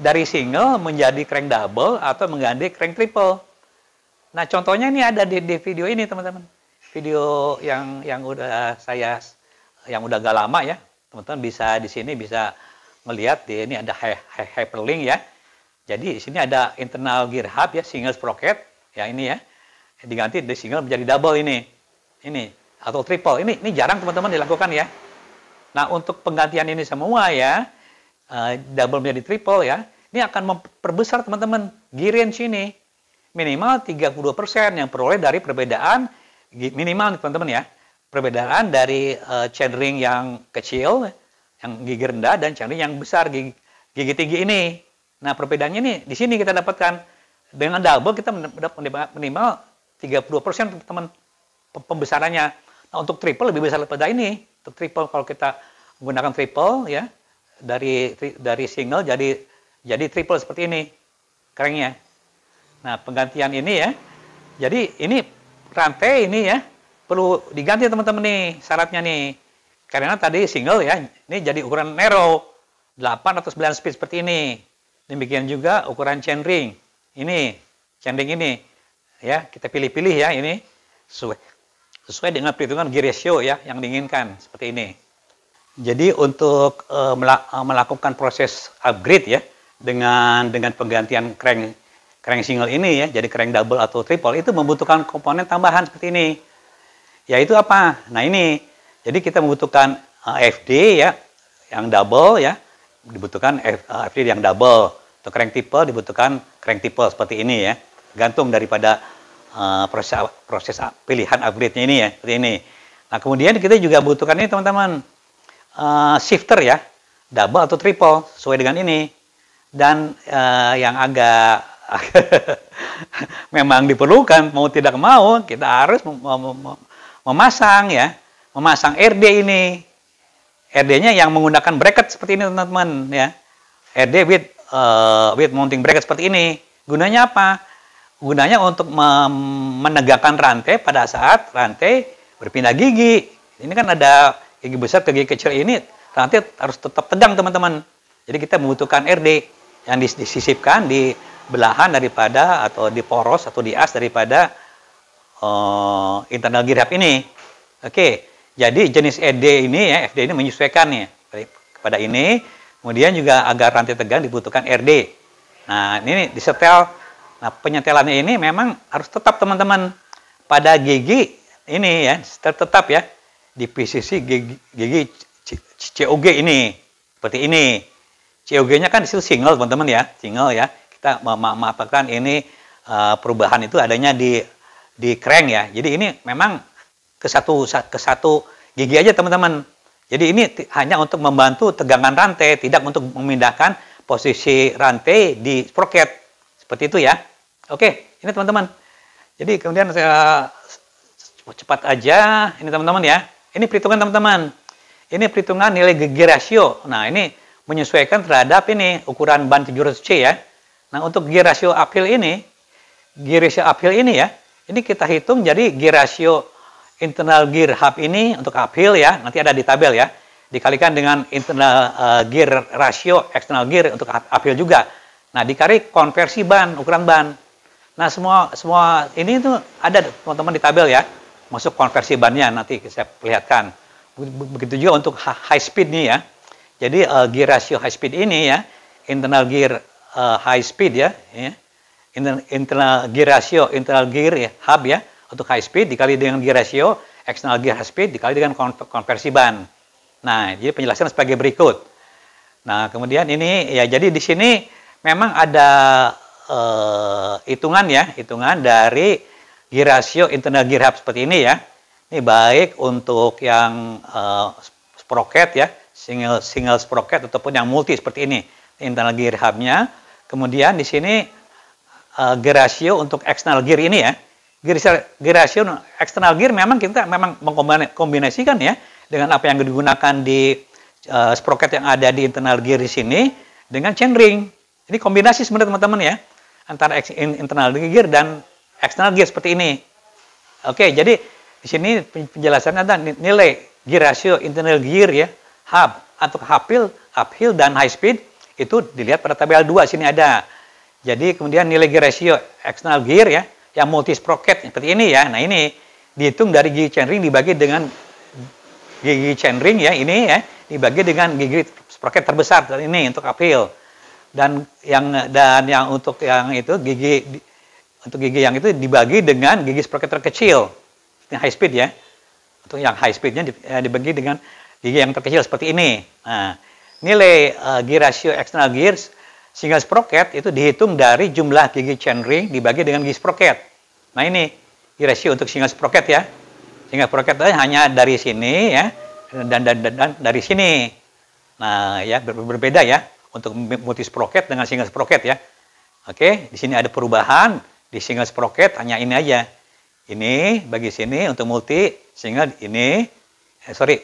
Dari single menjadi crank double atau mengganti crank triple. Nah, contohnya ini ada di video ini teman-teman. Video yang udah agak lama ya. Teman-teman bisa di sini bisa melihat ini ada hyperlink ya. Jadi di sini ada internal gear hub ya, single sprocket ya ini ya. Diganti dari single menjadi double ini. Ini atau triple. Ini jarang teman-teman dilakukan ya. Nah, untuk penggantian ini semua ya, double menjadi triple ya, ini akan memperbesar teman-teman gear range ini. Minimal 32% yang peroleh dari perbedaan, minimal teman-teman ya, perbedaan dari chainring yang kecil, yang gigi rendah, dan chainring yang besar, gigi tinggi ini. Nah, perbedaannya ini di sini kita dapatkan. Dengan double kita mendapat minimal 32% teman-teman pembesarannya. Nah, untuk triple lebih besar daripada ini. Untuk triple kalau kita menggunakan triple ya, dari single jadi triple seperti ini cranknya. Nah, penggantian ini ya, jadi ini rantai ini ya perlu diganti teman-teman nih syaratnya nih, karena tadi single ya, ini jadi ukuran narrow 8 atau 9 speed seperti ini. Demikian juga ukuran chainring ini ya, kita pilih-pilih ya, ini sesuai dengan perhitungan gear ratio ya yang diinginkan seperti ini. Jadi untuk melakukan proses upgrade ya dengan penggantian crank single ini ya jadi crank double atau triple, itu membutuhkan komponen tambahan seperti ini. Yaitu apa? Nah, ini. Jadi kita membutuhkan FD ya yang double ya, dibutuhkan FD yang double. Untuk crank triple dibutuhkan crank triple seperti ini ya. Gantung daripada proses pilihan upgrade-nya ini ya, seperti ini. Nah, kemudian kita juga butuhkan ini teman-teman. Shifter ya, double atau triple sesuai dengan ini. Dan yang agak memang diperlukan mau tidak mau kita harus memasang RD ini. RD-nya yang menggunakan bracket seperti ini teman-teman ya. RD with mounting bracket seperti ini. Gunanya apa? Gunanya untuk menegakkan rantai pada saat rantai berpindah gigi. Ini kan ada gigi besar ke gigi kecil ini, rantai harus tetap tegang teman-teman. Jadi kita membutuhkan RD yang disisipkan di belahan daripada atau di poros atau di as daripada internal gear hub ini. Oke, jadi jenis RD ini ya, FD ini menyesuaikan nih kepada ini. Kemudian juga agar rantai tegang dibutuhkan RD. Nah, ini disetel. Nah, penyetelannya ini memang harus tetap teman-teman pada gigi ini ya, tetap ya. Di posisi gigi COG ini seperti ini. COG-nya kan single teman-teman ya, single ya. Kita memaparkan ini perubahan itu adanya di crank ya. Jadi ini memang ke satu gigi aja teman-teman. Jadi ini hanya untuk membantu tegangan rantai, tidak untuk memindahkan posisi rantai di sprocket. Seperti itu ya. Oke, ini teman-teman. Jadi kemudian saya cepat aja ini teman-teman ya. Ini perhitungan teman-teman. Ini perhitungan nilai gear ratio. Nah, ini menyesuaikan terhadap ini ukuran ban 700C ya. Nah, untuk gear ratio uphill ini ya, ini kita hitung jadi gear ratio internal gear hub ini untuk uphill ya, nanti ada di tabel ya. Dikalikan dengan internal gear ratio external gear untuk uphill juga. Nah, dikali konversi ban, ukuran ban. Nah, semua ini tuh ada teman-teman di tabel ya. Masuk konversi bannya nanti saya perlihatkan. Begitu juga untuk high speed nih ya. Jadi gear ratio high speed ini ya, internal gear high speed ya, internal gear ratio internal gear ya, hub ya untuk high speed dikali dengan gear ratio external gear high speed dikali dengan konversi ban. Nah, jadi penjelasan sebagai berikut. Nah, kemudian ini ya, jadi di sini memang ada hitungan dari gear ratio internal gear hub seperti ini ya. Ini baik untuk yang sprocket ya, single sprocket ataupun yang multi seperti ini. Internal gear hubnya. Kemudian di sini gear ratio untuk external gear ini ya. Gear ratio external gear memang kita mengkombinasikan ya dengan apa yang digunakan di sprocket yang ada di internal gear di sini dengan chainring. Ini kombinasi sebenarnya teman-teman ya antara internal gear dan external gear seperti ini. Oke, jadi Di sini penjelasannya ada nilai gear ratio internal gear ya, hub atau uphill dan high speed itu dilihat pada tabel 2 sini ada. Jadi kemudian nilai gear ratio external gear ya, yang multi sprocket seperti ini ya. Nah ini dihitung dari gigi chainring dibagi dengan gigi chainring ya, ini ya dibagi dengan gigi sprocket terbesar ini untuk uphill. Dan yang untuk yang itu gigi yang itu dibagi dengan gigi sprocket terkecil. Ini high speed ya. Untuk yang high speednya dibagi dengan gigi yang terkecil seperti ini. Nah, nilai gear ratio external gears single sprocket itu dihitung dari jumlah gigi chainring dibagi dengan gigi sprocket. Nah ini gear ratio untuk single sprocket ya. Single sprocket hanya dari sini ya dan dari sini. Nah ya berbeda ya untuk multi sprocket dengan single sprocket ya. Oke, di sini ada perubahan di single sprocket hanya ini aja. Ini bagi sini untuk multi single ini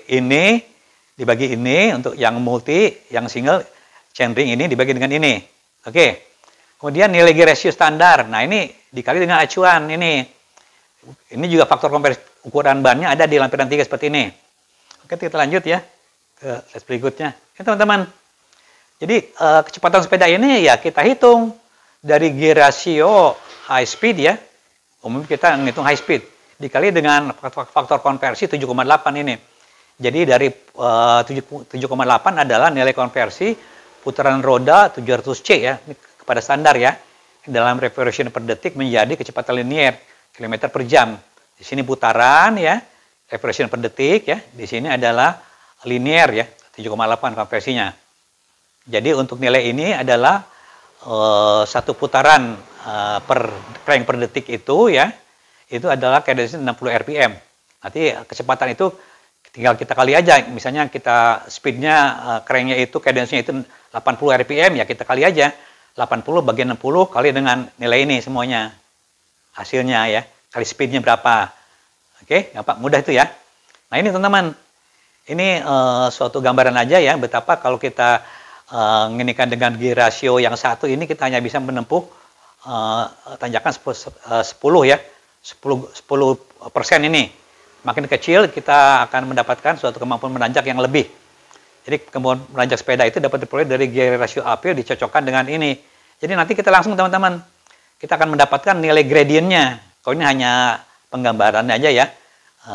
ini dibagi ini untuk yang multi, yang single chainring ini dibagi dengan ini. Oke. Kemudian nilai gear ratio standar. Nah, ini dikali dengan acuan ini. Ini juga faktor konversi ukuran bannya ada di lampiran 3 seperti ini. Oke, kita lanjut ya ke slide berikutnya. Ya, teman-teman. Jadi, kecepatan sepeda ini ya kita hitung dari gear ratio high speed ya. Umumnya kita menghitung high speed dikali dengan faktor konversi 7,8 ini. Jadi dari 7,8 adalah nilai konversi putaran roda 700C ya, kepada standar ya. Dalam revolution per detik menjadi kecepatan linear kilometer per jam. Di sini putaran ya, revolution per detik ya. Di sini adalah linear ya, 7,8 konversinya. Jadi untuk nilai ini adalah satu putaran per crank per detik itu ya, itu adalah cadence 60 rpm. Nanti kecepatan itu tinggal kita kali aja, misalnya kita speednya cranknya itu cadence-nya itu 80 rpm ya kita kali aja 80 bagi 60 kali dengan nilai ini semuanya hasilnya ya, kali speednya berapa. Oke, gampang, mudah itu ya. Nah ini teman-teman, ini suatu gambaran aja ya betapa kalau kita menginikan dengan gear ratio yang satu ini kita hanya bisa menempuh tanjakan 10 ya, 10% ini. Makin kecil kita akan mendapatkan suatu kemampuan menanjak yang lebih. Jadi kemampuan menanjak sepeda itu dapat diperoleh dari gear ratio uphill dicocokkan dengan ini. Jadi nanti kita langsung teman-teman, kita akan mendapatkan nilai gradientnya. Kalau ini hanya penggambarannya aja ya,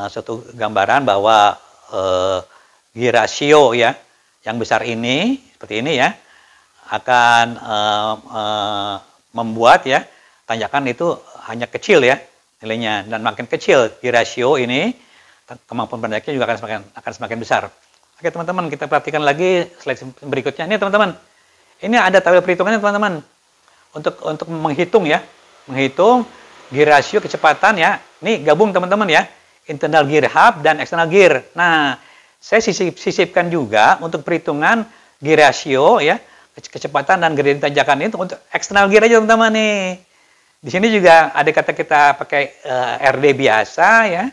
suatu gambaran bahwa gear ratio ya, yang besar ini seperti ini ya, akan membuat ya tanjakan itu hanya kecil ya nilainya, dan makin kecil gear ratio ini kemampuan menanjaknya juga akan semakin besar. Oke teman-teman, kita perhatikan lagi slide berikutnya. Ini teman-teman, ini ada tabel perhitungannya teman-teman untuk menghitung ya, menghitung gear ratio kecepatan ya. Ini gabung teman-teman ya, internal gear hub dan external gear. Nah, saya sisipkan juga untuk perhitungan gear ratio ya, kecepatan dan gradient tanjakan itu untuk external gear aja teman-teman nih. Di sini juga ada kata kita pakai RD biasa ya.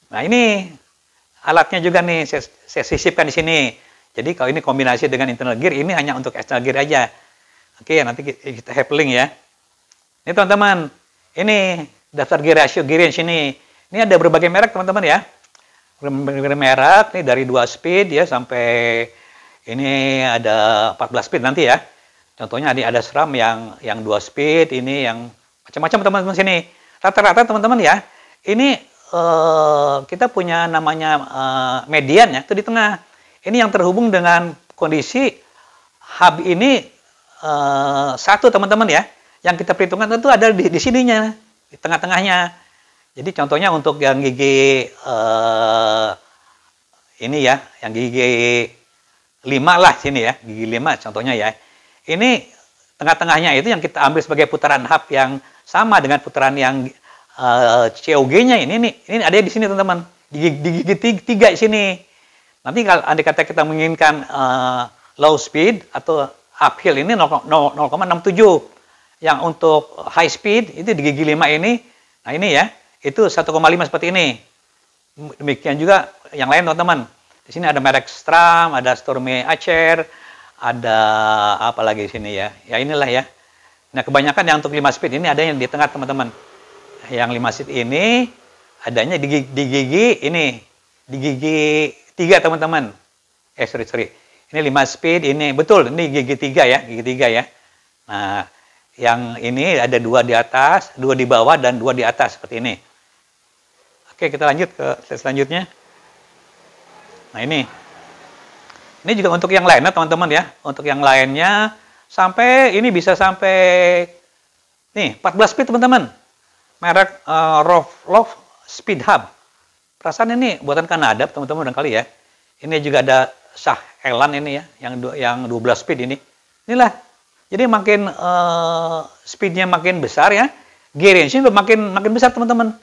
Nah ini alatnya juga nih saya sisipkan di sini. Jadi kalau ini kombinasi dengan internal gear, ini hanya untuk external gear aja. Oke, nanti kita have link ya. Ini teman-teman, ini daftar gear ratio gear range ini. Ini ada berbagai merek teman-teman ya. Berbagai merek nih dari 2 speed ya sampai ini ada 14 speed nanti ya. Contohnya ada SRAM yang 2 speed, ini yang macam-macam teman-teman sini. Rata-rata teman-teman ya, ini kita punya namanya median ya, itu di tengah. Ini yang terhubung dengan kondisi hub ini satu teman-teman ya. Yang kita perhitungkan itu ada di sininya, di tengah-tengahnya. Jadi contohnya untuk yang gigi ini ya, yang gigi 5 lah sini ya, gigi 5 contohnya ya. Ini tengah-tengahnya itu yang kita ambil sebagai putaran hub yang sama dengan putaran yang COG-nya ini ada di sini teman-teman, di gigi 3 di sini. Nanti kalau andai kata kita menginginkan low speed atau uphill ini 0,67. Yang untuk high speed itu di gigi 5 ini, nah ini ya, itu 1,5 seperti ini. Demikian juga yang lain teman-teman. Di sini ada merek SRAM, ada Stormy Acer, ada apa lagi di sini ya. Ya inilah ya. Nah, kebanyakan yang untuk 5 speed ini ada yang di tengah teman-teman. Yang 5 speed ini adanya di gigi ini, di gigi 3 teman-teman. Sorry. Ini 5 speed, ini betul, ini gigi 3 ya, gigi 3 ya. Nah, yang ini ada 2 di atas, 2 di bawah, dan 2 di atas, seperti ini. Oke, kita lanjut ke slide selanjutnya. Nah, ini juga untuk yang lainnya, teman-teman ya. Untuk yang lainnya, ini bisa sampai, nih, 14 speed, teman-teman. Merek Roloff Speed Hub. Perasaan ini buatan Kanada, teman-teman, barangkali ya. Ini juga ada Shah Elan ini ya, yang 12 speed ini. Inilah. Jadi makin speednya makin besar ya, gear range-nya makin besar, teman-teman.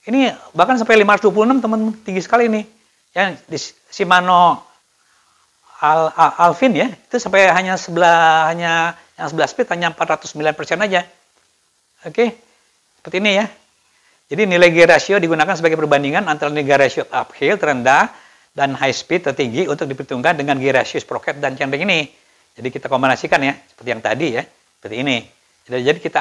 Ini bahkan sampai 526, teman-teman, tinggi sekali ini. Yang di Shimano Alpine ya, itu sampai yang 11 speed hanya 409% aja. Oke, seperti ini ya. Jadi nilai gear ratio digunakan sebagai perbandingan antara nilai gear ratio uphill terendah dan high speed tertinggi untuk diperhitungkan dengan gear ratio sprocket dan chainring ini. Jadi kita kombinasikan ya, seperti yang tadi ya, seperti ini. Jadi kita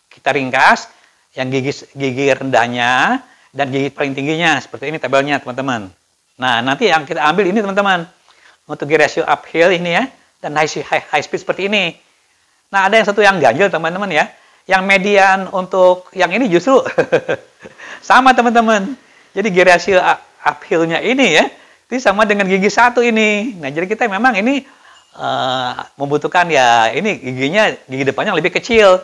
kita ringkas yang gigi rendahnya dan gigi paling tingginya, seperti ini tabelnya, teman-teman. Nah, nanti yang kita ambil ini, teman-teman, untuk gear ratio uphill ini ya, dan high speed seperti ini. Nah, ada yang satu yang ganjil, teman-teman ya. Yang median untuk yang ini justru sama, teman-teman. Jadi gear ratio uphill-nya ini ya, itu sama dengan gigi 1 ini. Nah, jadi kita memang ini membutuhkan ya, ini gigi depannya lebih kecil.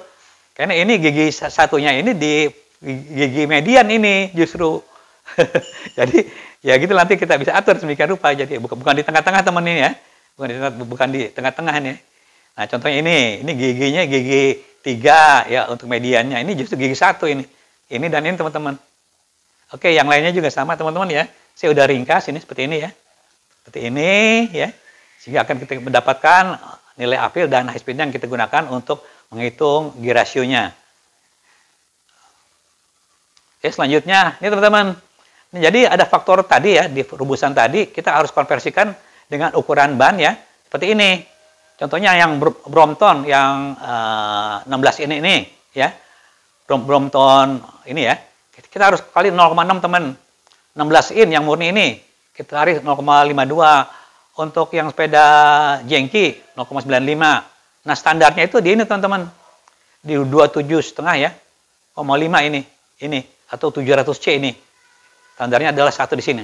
Karena ini gigi satunya ini di gigi median ini justru. Jadi ya gitu, nanti kita bisa atur sedemikian rupa. Jadi bukan di tengah-tengah, teman ini ya. Bukan di tengah-tengah ini. Nah, contohnya ini giginya gigi 3 ya untuk mediannya. Ini justru gigi 1 ini. Ini dan ini, teman-teman. Oke, yang lainnya juga sama, teman-teman ya. Saya udah ringkas ini seperti ini ya. Seperti ini ya. Sehingga akan kita mendapatkan nilai uphill dan high speed yang kita gunakan untuk menghitung gear ratio-nya. Oke, selanjutnya ini, teman-teman. Jadi ada faktor tadi ya, di rumusan tadi kita harus konversikan dengan ukuran ban ya. Seperti ini. Contohnya yang Brompton yang 16 ini ya. Brompton ini ya. Kita harus kali 0,6, teman. 16 in yang murni ini. Kita harus 0,52. Untuk yang sepeda jengki 0,95. Nah, standarnya itu di ini, teman-teman. Di 27,5 ya. 0,5 ini atau 700C ini. Standarnya adalah 1 di sini.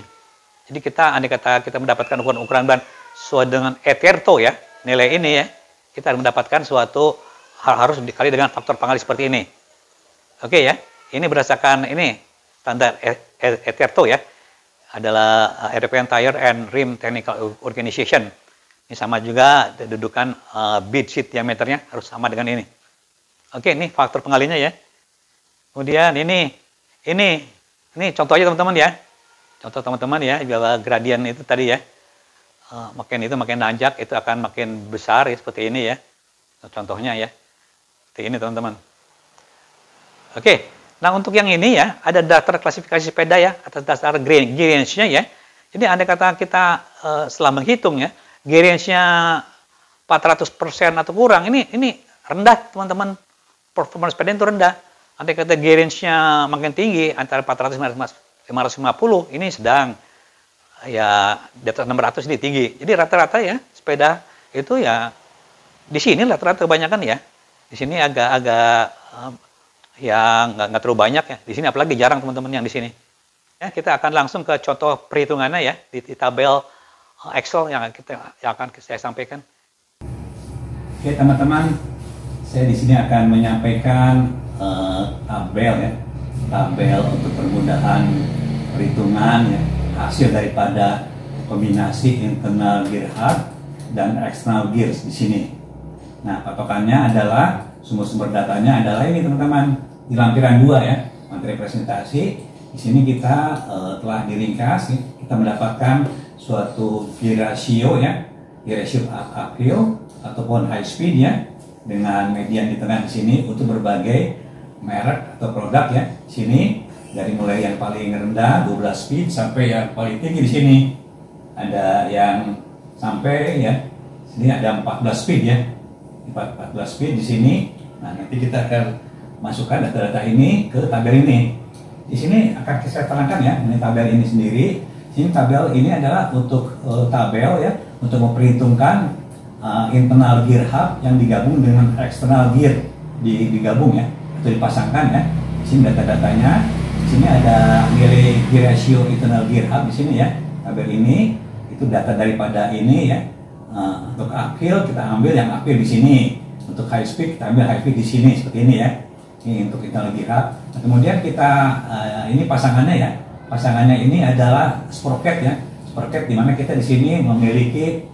Jadi andai kata kita mendapatkan ukuran ban sesuai dengan Eterto ya, nilai ini ya, kita mendapatkan suatu harus dikali dengan faktor pengali seperti ini. Oke ya. Ini berdasarkan ini standar Eterto ya. Adalah European Tire and Rim Technical Organization. Ini sama juga dudukan bead sheet diameternya harus sama dengan ini. Oke, ini faktor pengalinya ya. Kemudian ini contoh aja, teman-teman ya. Contoh, teman-teman ya, bahwa gradien itu tadi ya. Makin nanjak itu akan makin besar ya, seperti ini ya. Contohnya ya. Seperti ini, teman-teman. Oke. Nah, untuk yang ini ya, ada daftar klasifikasi sepeda ya, atas dasar gear range-nya ya. Jadi, andai kata kita setelah menghitung ya, gear range-nya 400% atau kurang, ini rendah, teman-teman. Performance sepeda itu rendah. Andai kata gear range-nya makin tinggi, antara 400 550, ini sedang. Ya, di atas 600 ini tinggi. Jadi, rata-rata ya, sepeda itu ya, di sini rata-rata kebanyakan ya. Di sini agak yang nggak terlalu banyak ya. Di sini apalagi jarang, teman-teman, yang di sini. Ya, kita akan langsung ke contoh perhitungannya ya di tabel Excel yang akan saya sampaikan. Oke, teman-teman, saya di sini akan menyampaikan tabel untuk permudahan perhitungan ya, hasil daripada kombinasi internal gear hub dan external gears di sini. Nah, patokannya adalah sumber-sumber datanya adalah ini, teman-teman, di lampiran 2 ya, materi presentasi. Di sini kita telah diringkas, kita mendapatkan suatu gear ratio ya, gear ratio uphill ataupun high speed ya, dengan median di tengah di sini untuk berbagai merek atau produk ya. Di sini dari mulai yang paling rendah 12 speed sampai yang paling tinggi di sini ada yang sampai ya, sini ada 14 speed ya. 14 speed di sini. Nah, nanti kita akan masukkan data-data ini ke tabel ini. di sini akan saya terangkan ya, ini tabel ini sendiri. Ini tabel ini adalah untuk tabel ya, untuk memperhitungkan internal gear hub yang digabung dengan external gear digabung ya, atau dipasangkan ya. Di sini data-datanya. Di sini ada nilai gear ratio internal gear hub di sini ya. Tabel ini itu data daripada ini ya. Untuk uphill kita ambil yang uphill di sini. Untuk high speed kita ambil high speed di sini seperti ini ya. Ini untuk internal gear hub. Nah, kemudian kita ini pasangannya ya. Pasangannya ini adalah sprocket ya. Sprocket di mana kita di sini memiliki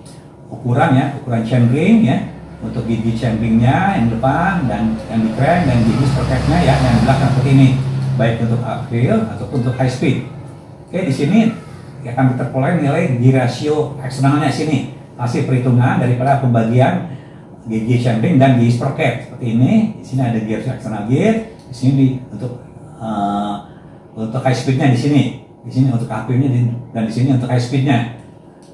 ukuran ya, ukuran chainring ya. Untuk gigi chainringnya yang depan dan yang di crank dan gigi sprocketnya ya yang di belakang seperti ini. Baik untuk uphill ataupun untuk high speed. Oke, di sini akan terperoleh nilai gear ratio eksternalnya sini. Hasil perhitungan daripada pembagian gigi chainring dan gigi sprocket seperti ini. Di sini ada gear eksternal gear, di sini untuk high speednya di sini untuk uphill-nya dan di sini untuk high speednya.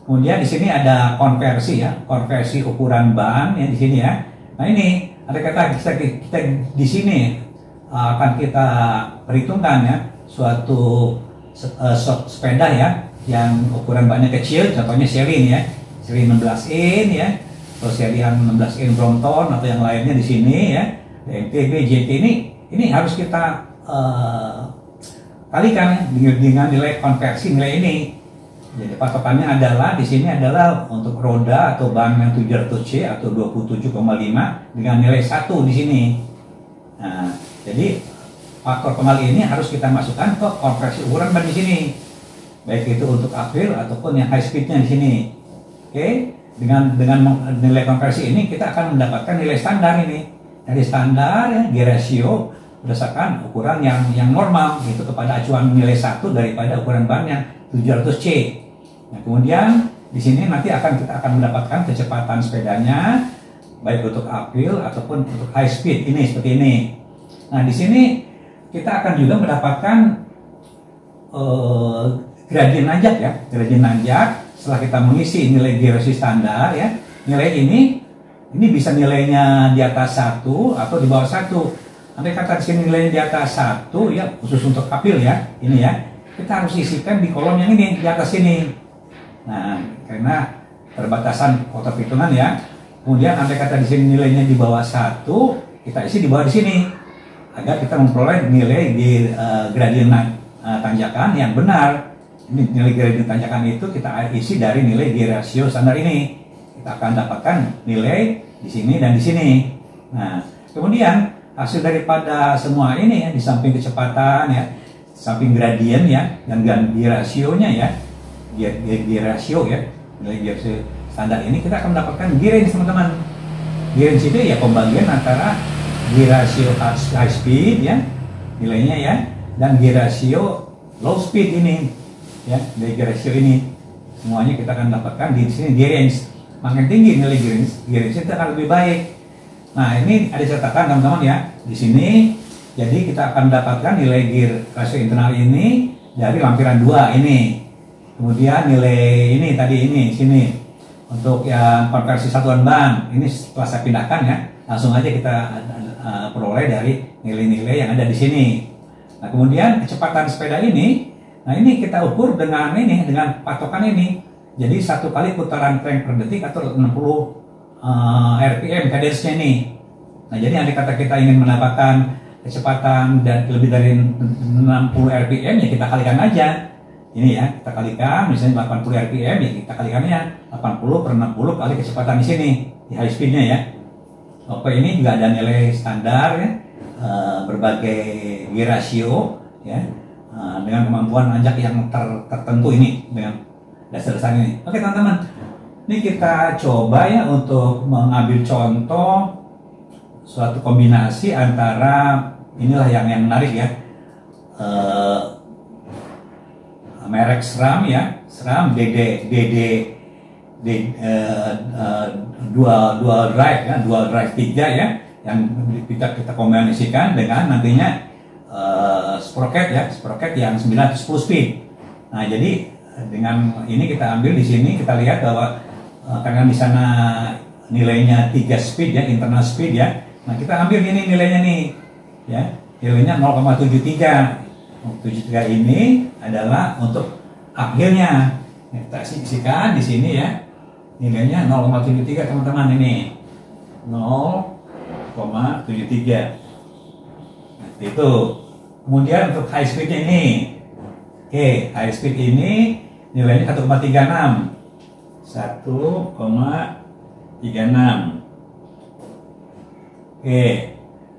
Kemudian di sini ada konversi ya, konversi ukuran ban ya di sini ya. Nah ini ada kata kita di sini akan kita perhitungkan ya suatu sepeda ya yang ukuran bannya kecil, contohnya seri ya, seri 16 in ya, atau seri yang 16 in Brompton atau yang lainnya di sini ya, MTB, JT ini harus kita kalikan dengan nilai konversi nilai ini. Jadi patokannya adalah di sini adalah untuk roda atau ban yang 700C atau 27,5 dengan nilai 1 di sini. Nah, jadi faktor pengali ini harus kita masukkan ke konversi ukuran ban di sini. Baik itu untuk uphill ataupun yang high speednya di sini. Oke, dengan nilai konversi ini kita akan mendapatkan nilai standar ini. Dari standar ya, gear ratio berdasarkan ukuran yang normal itu kepada acuan nilai 1 daripada ukuran ban yang 700C. Nah, kemudian di sini nanti kita akan mendapatkan kecepatan sepedanya baik untuk uphill ataupun untuk high speed ini seperti ini. Nah, di sini kita akan juga mendapatkan gradien nanjak ya, gradien nanjak setelah kita mengisi nilai gear ratio standar ya. Nilai ini bisa nilainya di atas 1 atau di bawah 1. Andai kata di sini nilainya di atas 1 ya, khusus untuk uphill ya, ini ya, kita harus isikan di kolom yang ini, di atas ini. Nah, karena terbatasan kota perhitungan ya. Kemudian andai kata di sini nilainya di bawah 1, kita isi di bawah di sini agar kita memperoleh nilai di gradien tanjakan yang benar. Ini nilai gradien tanjakan itu kita isi dari nilai gear ratio standar ini. Kita akan dapatkan nilai di sini dan di sini. Nah, kemudian hasil daripada semua ini ya, di samping kecepatan ya, samping gradien ya, dan gear rasionya ya, gear ratio ya, nilai gear ratio standar ini kita akan mendapatkan gear range teman-teman. Gear range itu ya pembagian antara gear ratio high speed ya, nilainya ya, dan gear ratio low speed ini ya, dari gear ratio ini semuanya kita akan dapatkan di sini gear range. Makin tinggi nilai gear range itu akan lebih baik. Nah, ini ada catatan teman-teman ya. Di sini jadi kita akan mendapatkan nilai gear ratio internal ini dari lampiran 2 ini. Kemudian nilai ini tadi ini sini untuk yang konversi satuan ban. Ini setelah saya pindahkan ya, langsung aja kita peroleh dari nilai-nilai yang ada di sini. Nah, kemudian kecepatan sepeda ini, nah ini kita ukur dengan patokan ini. Jadi 1 kali putaran crank per detik atau 60 RPM cadence-nya ini. Nah, jadi andai kata kita ingin mendapatkan kecepatan dan lebih dari 60 RPM ya kita kalikan aja. Ini ya, kita kalikan misalnya 80 RPM ya kita kalikannya 80 per 60 kali kecepatan di sini di high speed-nya ya. Oke, ini juga ada nilai standar ya, berbagai gear ratio ya, dengan kemampuan nanjak yang tertentu ini dengan dasar-dasar ini. Oke teman-teman, ini kita coba ya untuk mengambil contoh suatu kombinasi antara inilah yang menarik ya, merek SRAM ya, SRAM dual drive ya, dual drive 3 ya, yang kita kombinasikan dengan nantinya sprocket ya, sprocket yang 910 speed. Nah, jadi dengan ini kita ambil di sini, kita lihat bahwa karena di sana nilainya 3 speed ya, internal speed ya. Nah, kita ambil ini nilainya nih ya, nilainya 0,73. 73 ini adalah untuk uphill-nya. Kita isikan di sini ya. Nilainya 0,73 teman-teman ini. 0,73. Nah, itu. Kemudian untuk high speed-nya ini. Oke, high speed ini nilainya 1,36. 1,36. Oke.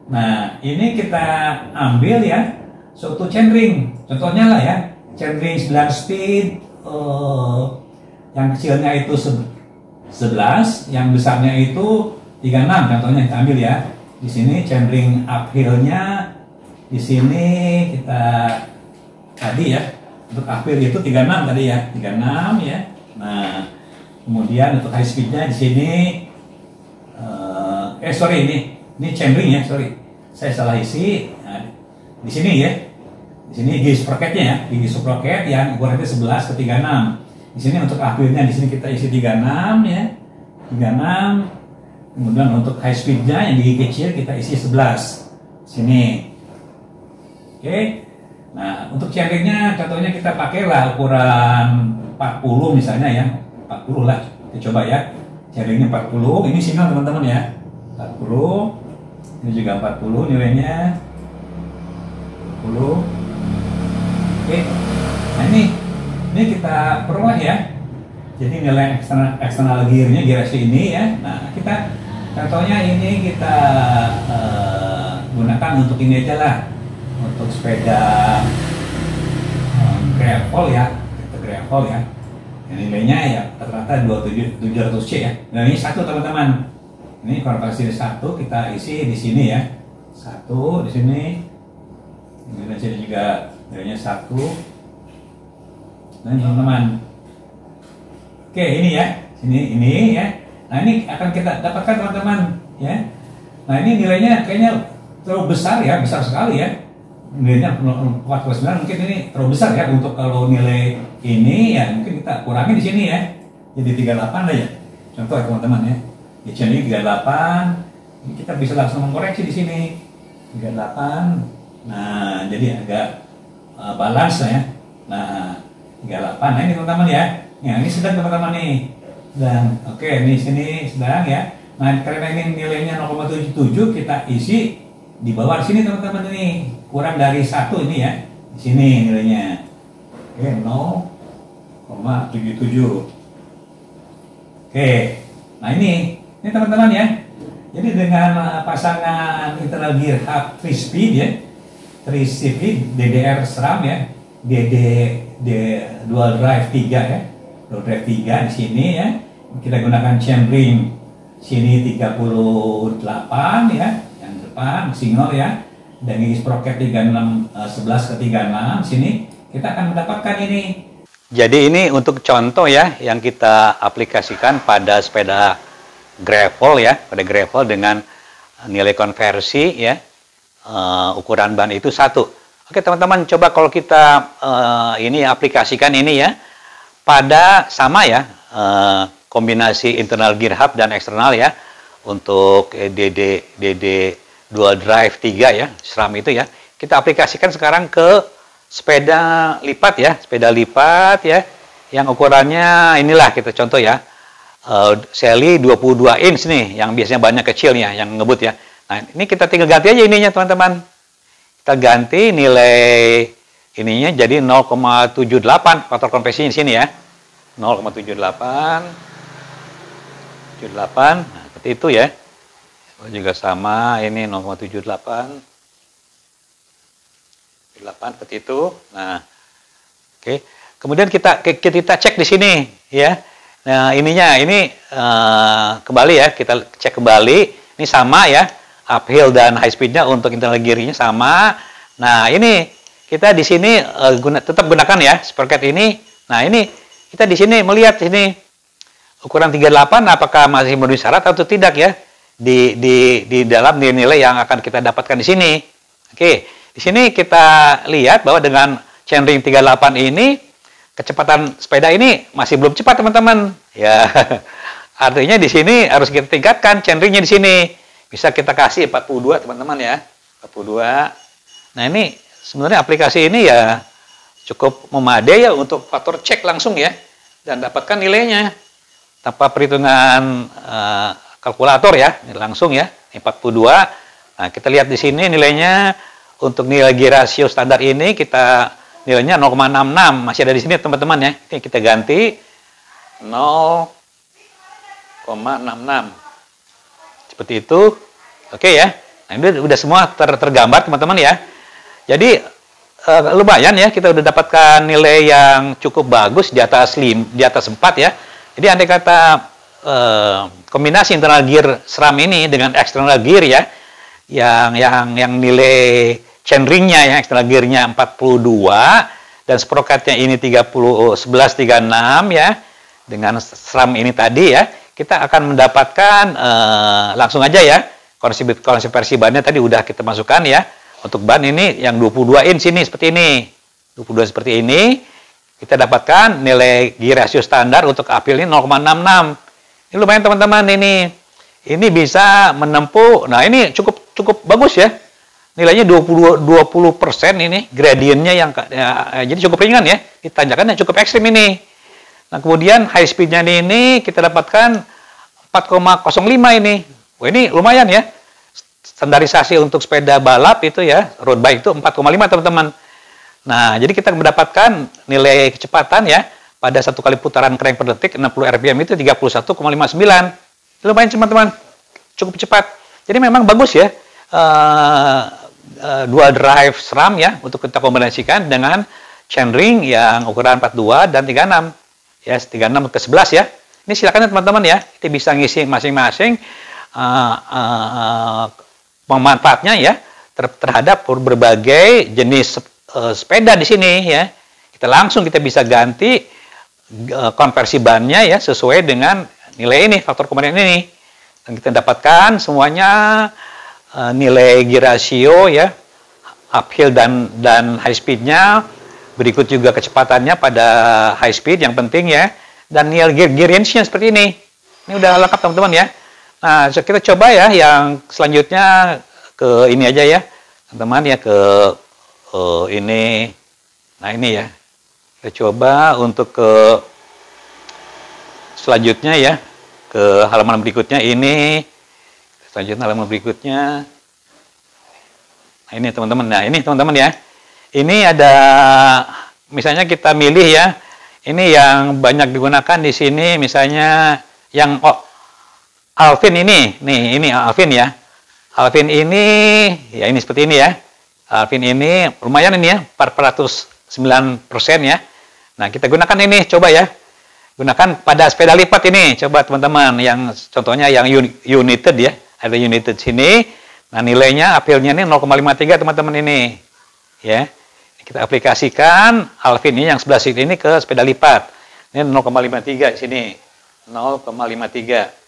Nah, ini kita ambil ya suatu chainring. Contohnya lah ya, chainring 9 speed, yang kecilnya itu 11, yang besarnya itu 36. Contohnya kita ambil ya. Di sini chainring uphill-nya di sini kita tadi ya. Untuk uphill itu 36 tadi ya, 36 ya. Nah, kemudian untuk high speed-nya di sini ini chainring ya, saya salah isi. Nah, di sini ya, di sini gauge sprocket-nya ya, gauge sprocket yang ukurannya 11 ke 36. Di sini untuk uphill-nya di sini kita isi 36 ya, 36. Kemudian untuk high speed-nya yang gigi kecil kita isi 11. Sini. Oke. Nah, untuk chainring-nya contohnya kita pakailah ukuran 40 misalnya ya. 40 lah. Kita coba ya. Chainring-nya 40. Ini single teman-teman ya. 40. Ini juga 40 nilainya. 40. Oke. Nah, ini kita peroleh ya. Jadi nilai eksternal gear-nya gear ini ya. Nah, kita contohnya ini kita gunakan untuk ini aja lah. Untuk sepeda gravel ya, gravel ya. Yang nilainya ya rata-rata 700C ya. Nah, ini satu teman-teman. Ini konversi 1 kita isi di sini ya. 1 di sini. Ini di sini juga nilainya 1. Dan teman-teman. Oke, ini ya. Ini ya. Nah, ini akan kita dapatkan teman-teman ya. Nah, ini nilainya kayaknya terlalu besar ya, besar sekali ya. Nilainya 4,9 mungkin ini terlalu besar ya untuk kalau nilai ini ya mungkin kita kurangi di sini ya. Jadi 38 lah ya. Contoh ya teman-teman ya. Di sini 38. Ini kita bisa langsung mengkoreksi di sini. 38. Nah, jadi agak balance lah ya. Nah, 38. Nah, ini teman-teman ya. Nah, ini sedang teman-teman nih. Dan oke, ini sini sedang ya. Nah, karena ini nilainya 0,77 kita isi di bawah sini teman-teman ini. Kurang dari 1 ini ya. Di sini nilainya. Oke, 0,77. Oke. Nah, ini teman-teman ya. Jadi dengan pasangan internal gear hub 3 speed ya. 3 speed DDR SRAM ya. dual drive 3 ya. Dual drive 3 di sini ya. Kita gunakan chainring sini 38 ya. Yang depan single ya. Dan gigi sprocket 36 11 ke 36 sini kita akan mendapatkan ini. Jadi ini untuk contoh ya yang kita aplikasikan pada sepeda gravel ya, pada gravel dengan nilai konversi ya, ukuran ban itu 1. Oke teman-teman, coba kalau kita ini aplikasikan ini ya pada sama ya, kombinasi internal gear hub dan eksternal ya untuk DD dual drive 3 ya, SRAM itu ya. Kita aplikasikan sekarang ke sepeda lipat ya, yang ukurannya inilah kita contoh ya. Sally 22 inch nih, yang biasanya banyak kecilnya, yang ngebut ya. Nah, ini kita tinggal ganti aja ininya teman-teman. Kita ganti nilai ininya jadi 0,78 faktor konversinya di sini ya. 0,78. Nah, seperti itu ya. Juga sama, ini 0,78. 8 seperti itu. Nah, oke. Kemudian kita cek di sini ya. Nah, ininya ini kembali ya, kita cek kembali. Ini sama ya, uphill dan high speednya untuk internal gear-nya sama. Nah, ini kita di sini tetap gunakan ya sprocket ini. Nah, ini kita di sini melihat ini ukuran 38 apakah masih memenuhi syarat atau tidak ya di dalam nilai-nilai yang akan kita dapatkan di sini. Oke, di sini kita lihat bahwa dengan chainring 38 ini kecepatan sepeda ini masih belum cepat teman-teman. Ya, artinya di sini harus kita tingkatkan chainringnya di sini. Bisa kita kasih 42 teman-teman ya, 42. Nah ini sebenarnya aplikasi ini ya cukup memadai ya untuk faktor cek langsung ya, dan dapatkan nilainya tanpa perhitungan kalkulator ya, langsung ya, 42. Nah, kita lihat di sini nilainya untuk nilai G rasio standar ini kita nilainya 0,66, masih ada di sini teman-teman ya. Ini kita ganti 0,66. Seperti itu. Oke ya. Nah, ini udah semua tergambar teman-teman ya. Jadi lumayan ya, kita udah dapatkan nilai yang cukup bagus di atas 4 ya. Jadi andai kata kombinasi internal gear SRAM ini dengan external gear ya, yang nilai chainringnya ya, external gearnya 42 dan sproketnya ini 1136 ya, dengan SRAM ini tadi ya, kita akan mendapatkan langsung aja ya, konversi bannya tadi udah kita masukkan ya. Untuk ban ini yang 22 inch ini seperti ini. 22 seperti ini. Kita dapatkan nilai G rasio standar untuk apil ini 0,66. Ini lumayan teman-teman ini. Ini bisa menempuh. Nah, ini cukup bagus ya. Nilainya 20% ini gradiennya yang jadi cukup ringan ya. Ditanjakannya cukup ekstrim ini. Nah, kemudian high speed-nya ini kita dapatkan 4,05 ini. Wah, ini lumayan ya. Standarisasi untuk sepeda balap itu ya, road bike itu 4,5 teman-teman. Nah, jadi kita mendapatkan nilai kecepatan ya pada satu kali putaran crank per detik 60 rpm itu 31,59. Lumayan teman-teman, cukup cepat. Jadi memang bagus ya, dual drive SRAM ya untuk kita kombinasikan dengan chainring yang ukuran 42 dan 36 ya, 36 ke 11 ya. Ini silakan ya teman-teman ya, kita bisa ngisi masing-masing pemanfaatnya ya terhadap berbagai jenis sepeda di sini ya. Kita bisa ganti konversi bannya ya sesuai dengan nilai ini, faktor komponen ini. Dan kita dapatkan semuanya nilai G rasio ya, uphill dan high speed-nya. Berikut juga kecepatannya pada high speed yang penting ya. Dan nilai gear range-nya seperti ini. Ini udah lengkap teman-teman ya. Nah, kita coba ya yang selanjutnya ke ini aja ya, teman-teman ya, ke ini. Nah, ini ya. Kita coba untuk ke selanjutnya ya, ke halaman berikutnya ini. Selanjutnya halaman berikutnya. Nah, ini teman-teman. Nah, ini teman-teman ya. Ini ada misalnya kita milih ya. Ini yang banyak digunakan di sini misalnya yang Alvin ini. Nih, ini Alvin ya. Alvin ini ya, ini seperti ini ya. Alvin ini lumayan ini ya, 409% ya. Nah, kita gunakan ini, coba ya. Gunakan pada sepeda lipat ini. Coba teman-teman, yang contohnya yang United ya. Ada United sini. Nah, nilainya apilnya ini 0,53 teman-teman ini. Ya. Kita aplikasikan Alvin ini yang sebelah sini ini ke sepeda lipat. Ini 0,53 di sini. 0,53.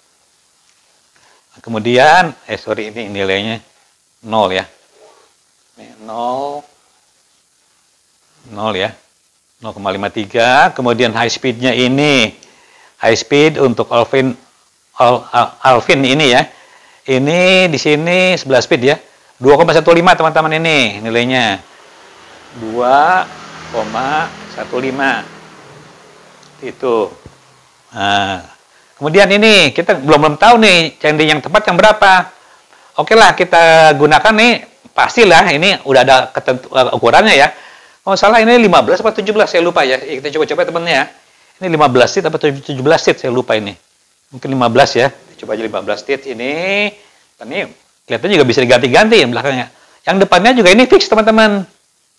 Kemudian, ini nilainya 0 ya. 0 ya. 0,53. Kemudian high speed-nya ini. High speed untuk Alvin ini ya. Ini di sini 11 speed ya. 2,15 teman-teman ini nilainya. 2,15. Itu. Nah, kemudian ini kita belum tahu nih chainring yang tepat yang berapa. Oke lah, kita gunakan nih, pastilah ini udah ada ukurannya ya. Kalau salah ini 15 atau 17 saya lupa ya. Kita coba-coba temennya ya. Ini 15 seat atau 17 seat saya lupa ini. Mungkin 15 ya. Coba aja 15 seat ini. Ini kelihatannya juga bisa diganti-ganti yang belakangnya. Yang depannya juga ini fix teman-teman.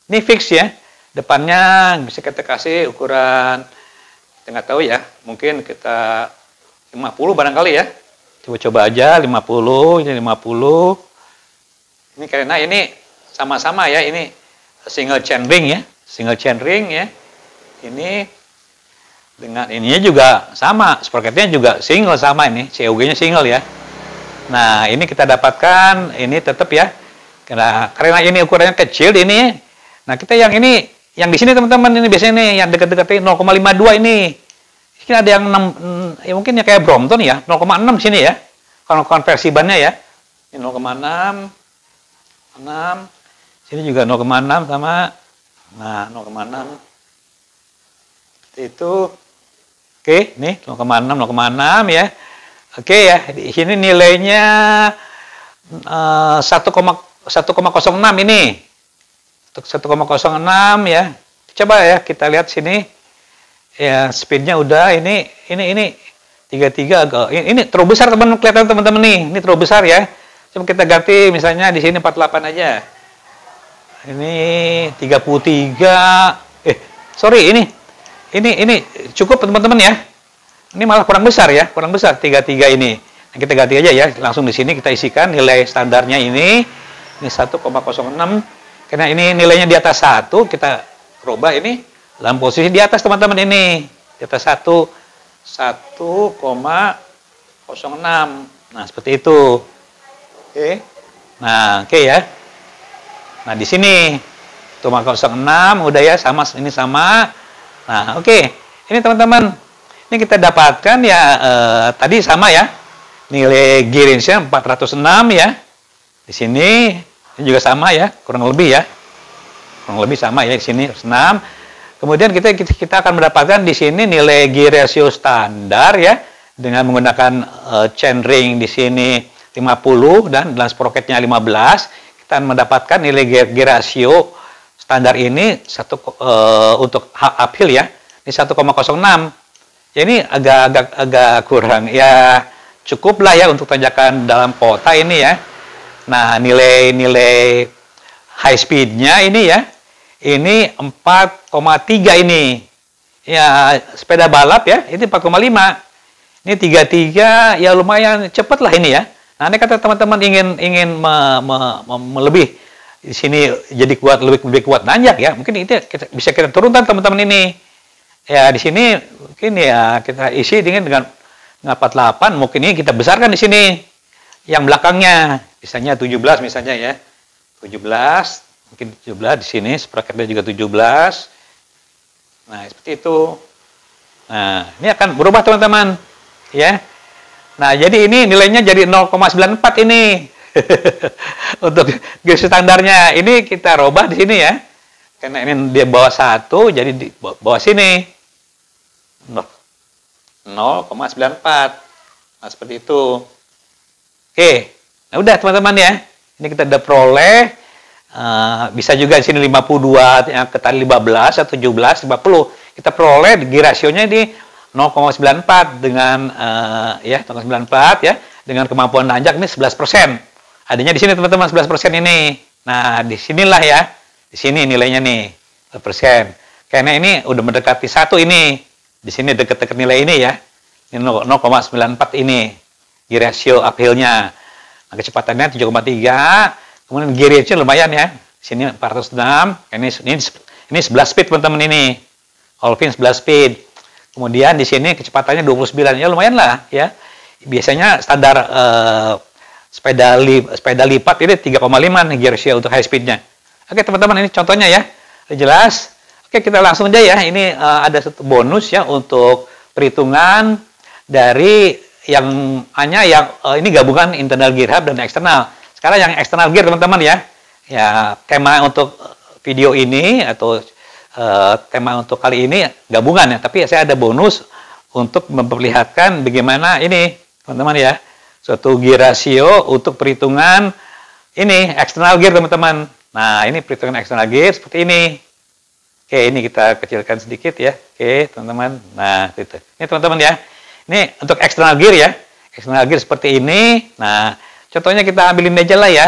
Ini fix ya. Depannya bisa kita kasih ukuran, kita nggak tahu ya. Mungkin kita 50 barangkali ya. Coba-coba aja 50, ini 50. Ini karena ini sama-sama ya, ini single chainring ya. Single chainring ya. Ini dengan ininya juga sama, sprocketnya juga single sama ini, COG-nya single ya. Nah, ini kita dapatkan ini tetap ya. Karena ini ukurannya kecil ini. Nah, kita yang ini, yang di sini teman-teman ini biasanya nih yang dekat-dekat 0,52 ini. Ini ada yang 6, ya mungkin ya kayak Brompton ya, 0,6 sini ya. Kalau konversi bannya ya. Ini 0,6, 6, Sini juga 0,6 sama, nah 0,6 itu. Oke, nih 0,6 ya. Oke ya, di sini nilainya 1,06 ini. 1,06 ya. Coba ya kita lihat sini. Ya, speednya udah ini 33 agak ini terlalu besar teman-teman, kelihatan teman-teman nih. Ini terlalu besar ya. Coba kita ganti misalnya di sini 48 aja. Ini 33. Sorry, ini cukup teman-teman ya. Ini malah kurang besar ya, kurang besar 33 ini. Nah, kita ganti aja ya, langsung di sini kita isikan nilai standarnya ini 1,06. Karena ini nilainya di atas 1, kita rubah ini dalam posisi di atas teman-teman ini. Di atas 1,06. Nah, seperti itu. Oke. Nah, oke ya. Nah, di sini 1,06 udah ya, sama ini sama. Nah, oke. Ini teman-teman, ini kita dapatkan ya tadi sama ya. Nilai gear range-nya 406 ya. Di sini ini juga sama ya, kurang lebih ya. Kurang lebih sama ya di sini 6. Kemudian kita akan mendapatkan di sini nilai gear ratio standar ya dengan menggunakan chain ring di sini 50 dan sprocketnya 15. Kita mendapatkan nilai gear ratio standar ini untuk uphill ya. Ini 1,06. Ya ini agak kurang ya, cukup lah ya untuk tanjakan dalam kota ini ya. Nah, nilai high speed-nya ini ya. Ini 4,3 ini. Ya, sepeda balap ya, ini 4,5. Ini 33 ya lumayan cepat lah ini ya. Nah, ini kata teman-teman ingin melebih di sini jadi kuat, lebih kuat nanjak ya. Mungkin itu bisa kita turunkan teman-teman ini. Ya, di sini mungkin ya kita isi dengan 48, mungkin ini kita besarkan di sini. Yang belakangnya misalnya 17 misalnya ya. 17, mungkin 17 di sini, sprocketnya juga 17. Nah, seperti itu. Nah, ini akan berubah teman-teman. Ya. Nah, jadi ini nilainya jadi 0,94 ini. Untuk garis standarnya ini kita robah di sini ya. Karena ini dia bawah 1, jadi di bawah sini 0,94. Nah, seperti itu. Oke. Nah, udah teman-teman ya. Ini kita udah peroleh. Bisa juga di sini 52, yang tadi 15 atau 17, 50. Kita peroleh gear ratio-nya di 0,94 dengan ya 0,94 ya dengan kemampuan nanjak ini 11%. Adanya di sini teman-teman 11% ini. Nah, di sinilah ya. Di sini nilainya nih 11%. Karena ini udah mendekati 1 ini. Di sini dekat-dekat nilai ini ya. Ini 0,94 ini gear ratio uphill-nya. Nah, kecepatannya 7,3. Kemudian gear range-nya lumayan ya. Di sini 406. Ini 11 speed teman-teman ini. All-pin 11 speed. Kemudian di sini kecepatannya 29. Ya lumayan lah ya. Biasanya standar sepeda lipat ini 3,5 nih gear ratio untuk high speed-nya. Oke teman-teman, ini contohnya ya. Jelas. Oke, kita langsung aja ya. Ini ada satu bonus ya untuk perhitungan dari yang hanya yang ini gabungan internal gear hub dan eksternal. Sekarang yang eksternal gear teman-teman ya. Ya, tema untuk video ini atau tema untuk kali ini gabungan ya. Tapi saya ada bonus untuk memperlihatkan bagaimana ini teman-teman ya. Suatu gear ratio untuk perhitungan ini eksternal gear teman-teman. Nah, ini perhitungan eksternal gear seperti ini. Oke, ini kita kecilkan sedikit ya. Oke, teman-teman. Nah, itu. Ini teman-teman ya. Ini untuk eksternal gear ya. Eksternal gear seperti ini. Nah, contohnya kita ambilin aja lah ya.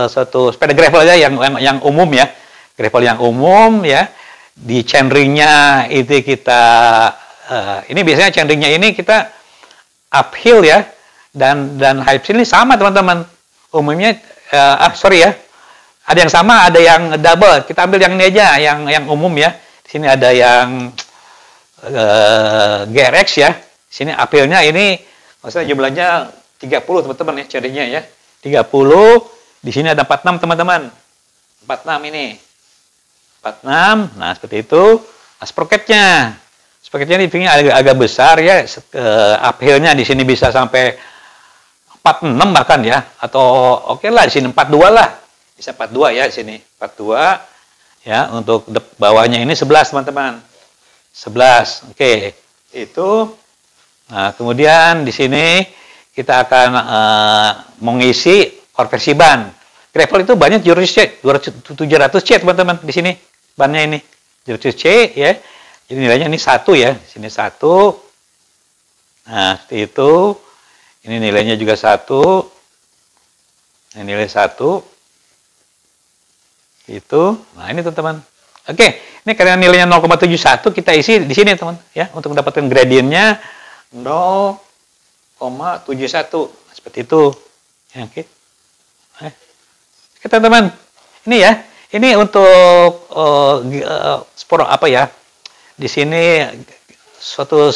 Suatu sepeda gravel aja yang umum ya. Gravel yang umum ya. Di chainringnya itu kita ini biasanya chainringnya ini kita uphill ya. Dan high speed ini sama teman-teman. Umumnya sorry ya. Ada yang sama, ada yang double. Kita ambil yang ini aja, yang umum ya. Di sini ada yang GRX ya. Di sini uphill-nya ini maksudnya jumlahnya 30 teman-teman ya, carinya ya. 30. Di sini ada 46 teman-teman. 46 ini. 46. Nah, seperti itu. Nah, sprocketnya. Sprocketnya ini agak besar ya. Uphill-nya di sini bisa sampai 46 bahkan ya. Atau oke lah di sini 42 lah. Di bisa 42 ya di sini. 42 ya, untuk bawahnya ini 11 teman-teman. 11. Oke. Itu nah, kemudian di sini kita akan mengisi konversi ban. Gravel itu banyak 700 C teman-teman di sini. Bannya ini 700 C ya. Jadi nilainya ini 1 ya. Di sini 1. Nah, seperti itu. Ini nilainya juga 1. Ini nilai 1. Itu. Nah, ini teman-teman. Oke, ini karena nilainya 0,71 kita isi di sini teman ya, untuk mendapatkan gradiennya 0,71 seperti itu. Ya, oke. Oke, teman-teman. Ini ya. Ini untuk apa ya? Di sini suatu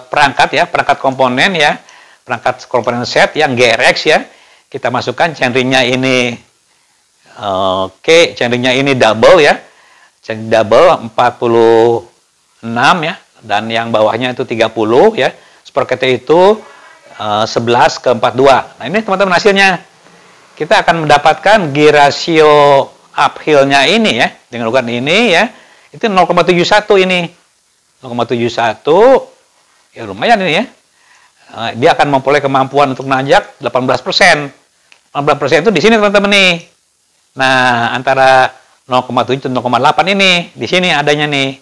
perangkat ya, perangkat komponen ya, perangkat komponen set yang GRX ya. Kita masukkan chainringnya ini, oke, chainringnya ini double ya, chain double 46 ya, dan yang bawahnya itu 30 ya. Sprocketnya itu 11 ke 42. Nah ini teman-teman hasilnya. Kita akan mendapatkan gear ratio uphill-nya ini ya, dengan ukuran ini ya, itu 0,71 ini. 0,71 ya lumayan ini ya. Dia akan memperoleh kemampuan untuk nanjak 18%. 18% itu di sini teman-teman nih. Nah, antara 0,7 dan 0,8 ini di sini adanya nih.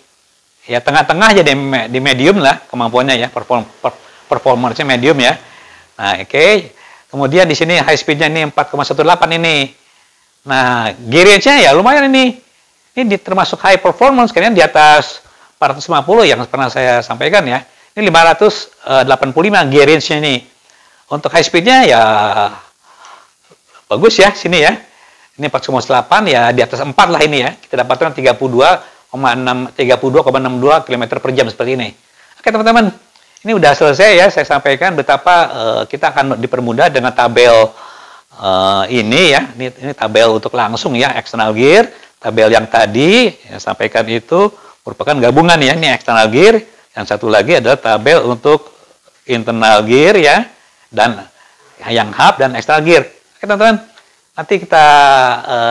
Ya tengah-tengah aja di medium lah kemampuannya ya, performance-nya medium ya. Nah, oke. Kemudian di sini high speed-nya ini 4,18 ini. Nah, gear range-nya ya lumayan ini. Ini termasuk high performance, kalian di atas 450 yang pernah saya sampaikan ya. Ini 585 gear range-nya ini. Untuk high speed-nya ya bagus ya sini ya. Ini 4,8 ya, di atas 4 lah ini ya. Kita dapatkan 32,62 km per jam seperti ini. Oke teman-teman, ini udah selesai ya. Saya sampaikan betapa kita akan dipermudah dengan tabel ini ya. Ini tabel untuk langsung ya, external gear. Tabel yang tadi saya sampaikan itu merupakan gabungan ya. Ini external gear. Yang satu lagi adalah tabel untuk internal gear ya, dan yang hub dan external gear. Oke teman-teman, nanti kita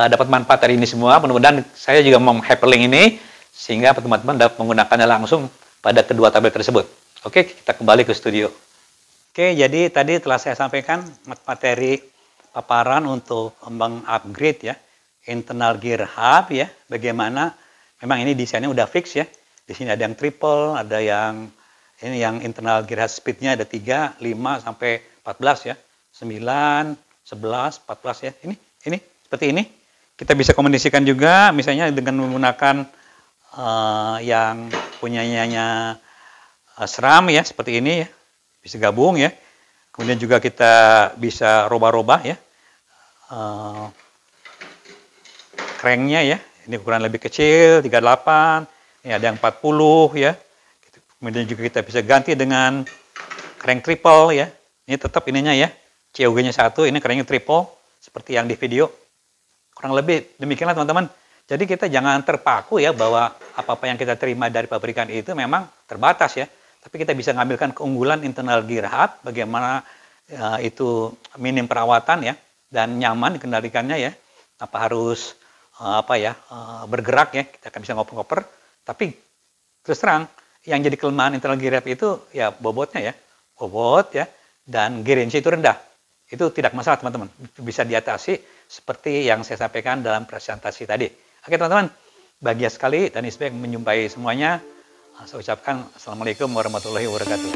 dapat manfaat dari ini semua. Mudah-mudahan saya juga mau hyperlink ini sehingga teman-teman dapat menggunakannya langsung pada kedua tabel tersebut. Oke, kita kembali ke studio. Oke, jadi tadi telah saya sampaikan materi paparan untuk meng-upgrade ya internal gear hub ya. Bagaimana memang ini desainnya udah fix ya. Di sini ada yang triple, ada yang ini yang internal gear speed-nya ada 3, 5 sampai 14 ya. 9, 11, 14 ya. Ini seperti ini. Kita bisa komunikasikan juga misalnya dengan menggunakan yang punyanya SRAM ya, seperti ini ya. Bisa gabung ya. Kemudian juga kita bisa robah-robah ya. Cranknya ya. Ini ukuran lebih kecil, 38. Ini ada yang 40 ya. Kemudian juga kita bisa ganti dengan crank triple ya. Ini tetap ininya ya. COG-nya 1, ini cranknya triple seperti yang di video. Kurang lebih demikianlah teman-teman. Jadi kita jangan terpaku ya bahwa apa-apa yang kita terima dari pabrikan itu memang terbatas ya. Tapi kita bisa mengambilkan keunggulan internal gear hub, bagaimana itu minim perawatan ya dan nyaman dikendalikannya ya. Apa harus bergerak ya, kita akan bisa ngoper-ngoper. Tapi terus terang yang jadi kelemahan internal gear hub itu ya bobotnya ya. Bobot ya dan gear range itu rendah. Itu tidak masalah teman-teman. Bisa diatasi seperti yang saya sampaikan dalam presentasi tadi. Oke teman-teman, bahagia sekali dan isbek menjumpai semuanya. Saya ucapkan Assalamualaikum warahmatullahi wabarakatuh.